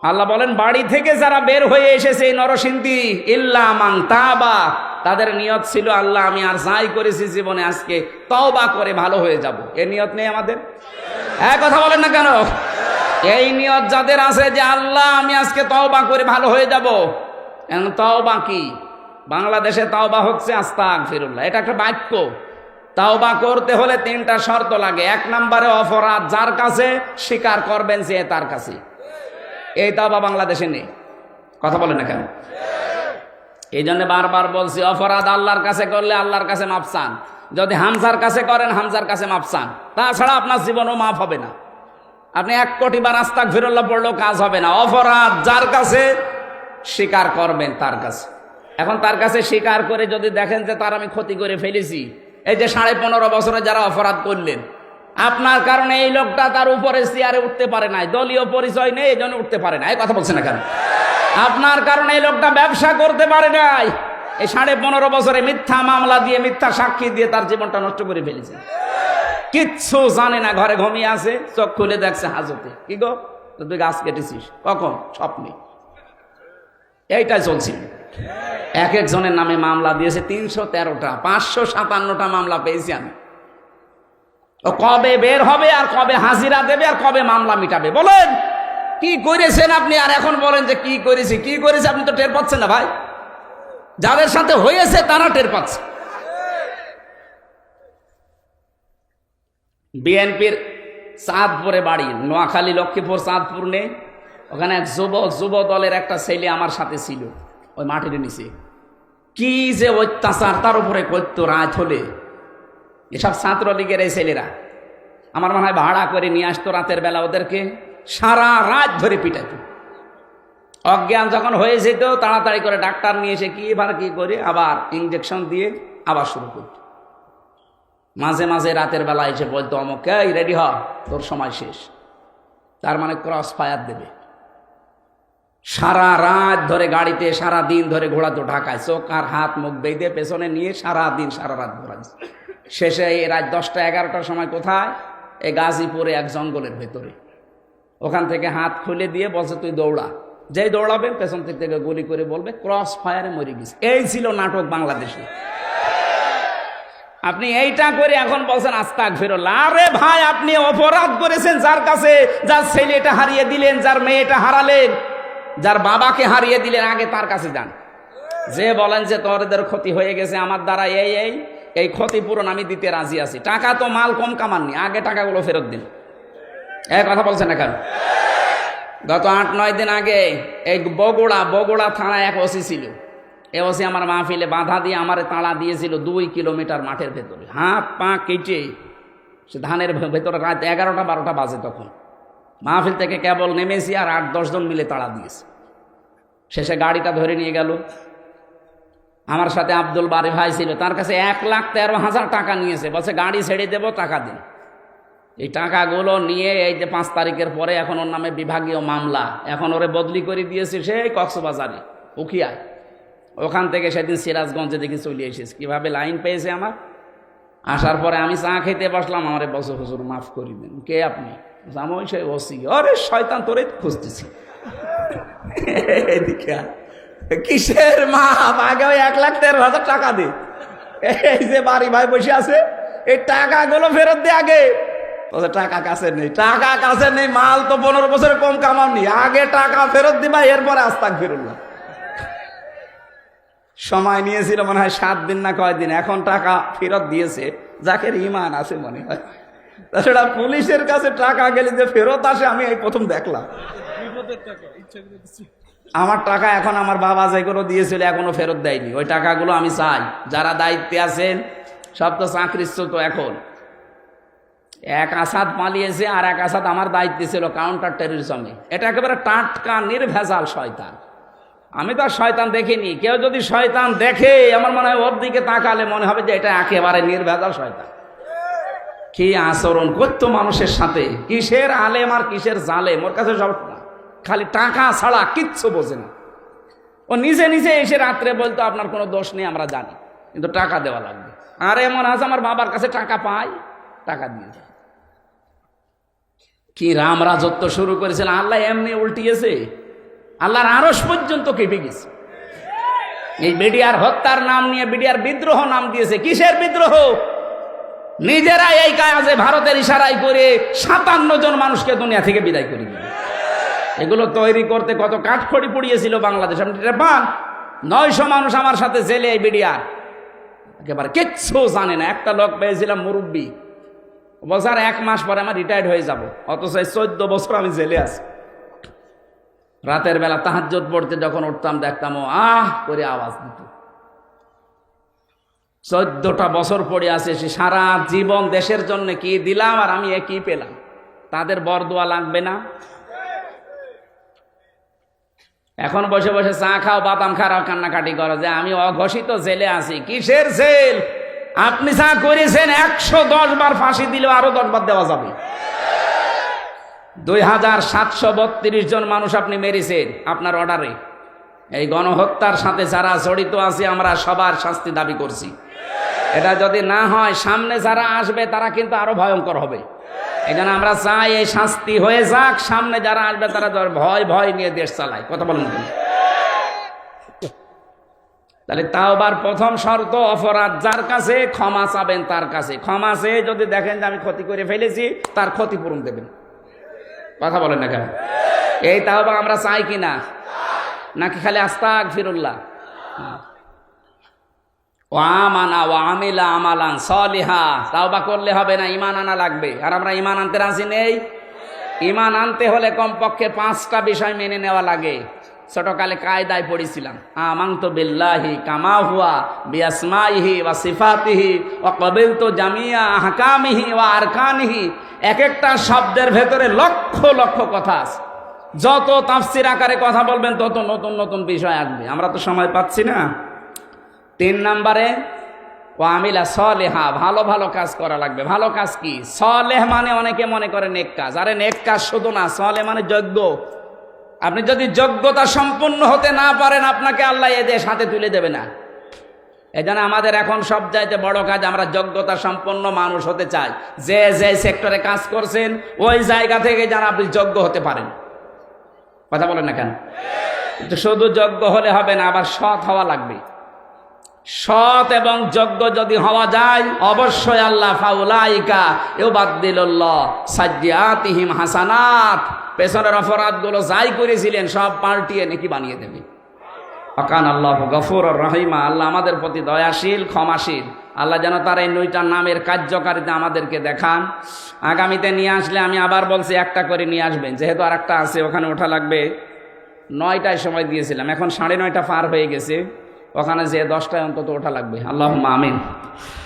Speaker 1: আল্লাহ বলেন বাড়ি থেকে যারা বের হয়ে এসেছে নরসিংদী, ইল্লা মান তাবা, তাদের নিয়ত ছিল আল্লাহ আমি আর যাই করেছি জীবনে আজকে তওবা করে ভালো হয়ে যাব। এই নিয়ত নেই আমাদের? কথা বলেন না কেন? এই নিয়ত যাদের আছে যে আল্লাহ আমি আজকে তওবা করে ভালো হয়ে যাব। তওবা কি? বাংলাদেশে তাওবা হচ্ছে আস্তাগফিরুল্লাহ, এটা একটা বাক্য। তাওবা করতে হলে 3টা শর্ত লাগে। 1 নম্বরে অপরাধ যার কাছে স্বীকার করবেন সে তার কাছে। এই তাওবা বাংলাদেশে নেই। কথা বলে না কেন? এই জন্য বারবার বলছি, অপরাধ আল্লাহর কাছে করলে আল্লাহর কাছে মাফ চান। যদি হামজার কাছে করেন হামজার কাছে মাফ চান, তাছাড়া আপনার জীবনও মাফ হবে না। আপনি 1 কোটি বার আস্তাগফিরুল্লাহ পড়লেও কাজ হবে না। অপরাধ যার কাছে স্বীকার করবেন তার কাছে। এখন তার কাছে স্বীকার করে যদি দেখেন যে তার আমি ক্ষতি করে ফেলেছি, এই যে 15.5 বছরে যারা অপরাধ করলেন, আপনার কারণে এই লোকটা তার উপরে চেয়ারে উঠতে পারে নাই, দলীয় পরিচয় নেই, এই জন্য উঠতে পারে না। এই কথা বলছে না কেন? আপনার কারণে এই লোকটা ব্যবসা করতে পারে নাই, এই 15.5 বছরে মিথ্যা মামলা দিয়ে, মিথ্যা সাক্ষী দিয়ে তার জীবনটা নষ্ট করে ফেলেছে। কিচ্ছু জানে না, ঘরে ঘুমিয়ে আছে, চোখ খুলে দেখছে হাজতে। কি গো, তুই গাছ কেটেছিস কখন? স্বপ্নে। এইটাই চলছিল। এক একজনের নামে মামলা দিয়েছে 313টা, 557টা মামলা পেয়েছি আমি। ও কবে বের হবে আর কবে হাজিরা দেবে আর কবে মামলা মিটাবে? বলেন কি করেছেন আপনি? আর এখন বলেন যে কি করেছি, কি করেছে আপনি তো টের পাচ্ছেন না ভাই। যাদের সাথে হয়েছে তারা টের পাচ্ছে। বিএনপির চাঁদপুরে বাড়ি, নোয়াখালী লক্ষ্মীপুর চাঁদপুর নেই, ওখানে এক যুব দলের একটা ছেলে আমার সাথে ছিল ওই মাটির নিচে। কি যে অত্যাচার তার উপরে করতো রাত হলে। এসব ছাত্রলীগের এই ছেলেরা আমার মনে হয় ভাড়া করে নিয়ে আসতো রাতের বেলা, ওদেরকে সারা রাত ধরে পিটাতো। অজ্ঞান যখন হয়ে যেত তাড়াতাড়ি করে ডাক্তার নিয়ে এসে কি এবার কি করে আবার ইঞ্জেকশন দিয়ে আবার শুরু করত। মাঝে মাঝে রাতের বেলা এসে বলতো অমুক, এই রেডি হ, তোর সময় শেষ। তার মানে ক্রস ফায়ার দেবে। সারা রাত ধরে গাড়িতে, সারা দিন ধরে ঘোরাতো ঢাকায়, চোখ আর হাত মুখ বেঁধে পেছনে নিয়ে সারা দিন সারা রাত ঘোরাচ্ছে। শেষে এই রাত 10টা 11টার সময় কোথায়? এই গাজীপুরে এক জঙ্গলের ভেতরে। ওখান থেকে হাত খুলে দিয়ে বলছে তুই দৌড়া। যেই দৌড়াবেন পেছন থেকে গুলি করে বলবে ক্রস ফায়ারে মরে গেছে। এই ছিল নাটক বাংলাদেশে। আপনি এইটা করে এখন বলছেন আস্তাগফিরুল্লাহ। আরে ভাই, আপনি অপরাধ করেছেন যার কাছে, যার ছেলেটা হারিয়ে দিলেন, যার মেয়েটা হারালেন, যার বাবাকে হারিয়ে দিলেন আগে তার কাছে যান, যে বলেন যে তোদের ক্ষতি হয়ে গেছে আমার দ্বারা এই ক্ষতিপূরণ আমি দিতে রাজি আছি। টাকা তো মাল কম কামাননি, আগে টাকাগুলো ফেরত দিন। এই কথা বলছেন না কেন? গত 8-9 দিন আগে এই বগুড়া থানায় এক ওসি ছিল। এই ওসি আমার মাহফিলে বাধা দিয়ে আমারে তাড়া দিয়েছিল 2 কিলোমিটার মাঠের ভেতরে, হাত পা কেটে। সে ধানের ভেতরে রাত 11টা-12টা বাজে, তখন মাহফিল থেকে কেবল নেমেছি আর 8-10 জন মিলে তাড়া দিয়েছে। শেষে গাড়িটা ধরে নিয়ে গেল। আমার সাথে আব্দুল বারি ভাই ছিল, তার কাছে 1,13,000 টাকা নিয়েছে, বলছে গাড়ি ছেড়ে দেবো, টাকা দিন। এই টাকাগুলো নিয়ে এই যে 5 তারিখের পরে এখন ওর নামে বিভাগীয় মামলা, এখন ওরে বদলি করে দিয়েছে সেই কক্সবাজারে উখিয়ায়। ওখান থেকে সেদিন সিরাজগঞ্জে দেখে চলে এসেছে। কীভাবে লাইন পেয়েছে আমার। আসার পরে আমি চা খেতে বসলাম, আমারে বছর হুজুর মাফ করে দিন। কে আপনি? আমি ওই সেই ওসি। আরে শয়তান, তোরে খুঁজতেছি। এদিকে কিসের মাপ? আগে ওই 1,13,000 টাকা দে। এই যে বাড়ি ভাই বসে আছে, এই টাকাগুলো ফেরত দে আগে। টাকা কাছে নেই, টাকা কাছে নেই, মাল তো 15 বছরে কম কামাননি, আগে টাকা ফেরত দিবা, এরপরে আস্তাগফিরুল্লাহ। সময় নিয়েছিল মনে হয় 7 দিন না কয়দিন, এখন টাকা ফেরত দিয়েছে। যাকে ইমান আছে মনে হয়। তাছাড়া পুলিশের কাছে টাকা গেলে যে ফেরত আসে, আমি এই প্রথম দেখলাম। আমার টাকা এখন আমার বাবা যেগুলো দিয়েছিল এখনো ফেরত দেয়নি। ওই টাকাগুলো আমি চাই। যারা দায়িত্বে আছেন সব তো চাকরিচ্যুত। এখন এক আসাদ পালিয়েছে, আর এক আসাদ আমার দায়িত্বে ছিল কাউন্টার টেররিজমে। এটা একেবারে টাটকা নির্ভেজাল শয়তান। আমি তো আর শয়তান দেখিনি। কেউ যদি শয়তান দেখে, আমার মনে হয় ওর দিকে তাকালে মনে হবে যে এটা একেবারে নির্ভেজাল শয়তান। কি আচরণ করতো মানুষের সাথে, কিসের আলেম আর কিসের জালেম, ওর কাছে সব খালি টাকা ছাড়া কিচ্ছু বোঝে না। ও নিজে নিজে এসে রাত্রে বলতো আপনার কোনো দোষ নেই, আমরা জানি, কিন্তু টাকা দেওয়া লাগবে। আর এমন আছে আমার বাবার কাছে টাকা পাই, টাকা দিয়ে যায়। কি রাম রাজত্ব শুরু করেছিল, আল্লাহ এমনি উল্টিয়েছে। আল্লাহর আরশ পর্যন্ত কেঁপে গেছে। এই বিডিআর হত্যার নাম নিয়ে বিডিআর বিদ্রোহ নাম দিয়েছে। কিসের বিদ্রোহ? নিজেরা এই কাজে ভারতের ইশারায় করে 57 জন মানুষকে দুনিয়া থেকে বিদায় করে দিল। এগুলো তৈরি করতে কত কাঠখড়ি পুড়িয়েছিল বাংলাদেশ, আপনি এটা পান। 900 মানুষ আমার সাথে জেলে, এই বিডিআর একেবারে কিচ্ছু জানে না। একটা লোক পেয়েছিলাম মুরব্বী, বলছে আর 1 মাস পরে আমার রিটায়ার্ড হয়ে যাব, অথচ 14 বছর আমি জেলে আছি। রাতের বেলা তাহাজ্জুদ পড়তে যখন উঠতাম, দেখতাম ও আহ করে আওয়াজ দিত। 14টা বছর পড়ে আছে সে। সারা জীবন দেশের জন্য কি দিলাম, আর আমি কি পেলাম? তাদের বরদোয়া লাগবে না? এখন বসে বসে চা খাও, বাদাম খাও, কান্নাকাটি করো যে আমি অঘোষিত জেলে আছি। কিসের জেল? আপনি চা করেছেন 110 বার, ফাঁসি দিলেও আরো 10 বার দেওয়া যাবে। 2732 জন মানুষ আপনি মেরেছেন আপনার অর্ডারে। এই গণহত্যার সাথে যারা জড়িত আছে, আমরা সবার শাস্তি দাবি করছি। এটা যদি না হয়, সামনে যারা আসবে তারা কিন্তু আরো ভয়ঙ্কর হবে। এই জন্য আমরা চাই এই শাস্তি হয়ে যাক, সামনে যারা আসবে তারা ভয় ভয় নিয়ে দেশ চালায়। কথা বলেন। তাহলে তাওবার প্রথম শর্ত, অপরাধ যার কাছে ক্ষমা চাবেন তার কাছে। ক্ষমা চেয়ে যদি দেখেন যে আমি ক্ষতি করে ফেলেছি, তার ক্ষতিপূরণ দেবেন। কথা বলেন না কেন? এই তাওবা আমরা চাই কিনা, নাকি খালি আস্তাগফিরুল্লাহ? ওয়ামানা ওয়ামিলা আমালান সলিহা। তাওবা করলে হবে না, ঈমান আনা লাগবে। আর আমরা ঈমান আনতে রাজি নেই। ঈমান আনতে হলে কমপক্ষে 5টা বিষয় মেনে নেওয়া লাগে। ছোটকালে কায়দায় পড়েছিলাম, আমানতু বিল্লাহি কামা হুয়া বিআসমাইহি ওয়া সিফাতিহি ওয়া ক্বাবিলতু জামিয়া আহকামিহি ওয়া আরকানিহি। এক একটা শব্দের ভেতরে লক্ষ লক্ষ কথা আছে। যত তাফসীর আকারে কথা বলবেন, তত নতুন নতুন বিষয় আসবে। আমরা তো সময় পাচ্ছি না। 3 নম্বরে ওয়ামিলা সলেহা, ভালো ভালো কাজ করা লাগবে। ভালো কাজ কি? সলেহ মানে অনেকে মনে করে নেক কাজ। আরে নেক কাজ শুধু না, সলেহ মানে যোগ্য। আপনি যদি যোগ্যতা সম্পূর্ণ হতে না পারেন, আপনাকে আল্লাহ এ দেশ হাতে তুলে দেবে না। এই জন্য আমাদের এখন সবচাইতে বড় কাজ, আমরা যোগ্যতা সম্পন্ন মানুষ হতে চাই। যে যে সেক্টরে কাজ করছেন, ওই জায়গা থেকে যেন আপনি যোগ্য হতে পারেন। কথা বলেন না কেন? শুধু যোগ্য হলে হবে না, আবার সৎ হওয়া লাগবে। সৎ এবং যোগ্য যদি হওয়া যায় অবশ্যই আল্লাহ ফাউলাইকা ইউবাদদিলুল্লাহ সাজ্জিআতিহিম হাসানাত, পেছনের অপরাধগুলো যাই করেছিলেন সব পাল্টিয়ে নেকি বানিয়ে দেবে। আকান আল্লাহ গফুরুর রহিমা, আল্লাহ আমাদের প্রতি দয়াশীল ক্ষমাশীল। আল্লাহ যেন তার এই 9টা নামের কার্যকারিতা আমাদেরকে দেখান। আগামীতে নিয়ে আসলে আমি আবার বলছি একটা করে নিয়ে আসবেন, যেহেতু আর একটা আছে ওখানে ওঠা লাগবে। 9টায় সময় দিয়েছিলাম, এখন 9:30 পার হয়ে গেছে, ওখানে যে 10টায় অন্তত ওঠা লাগবে। আল্লাহুম্মা আমিন।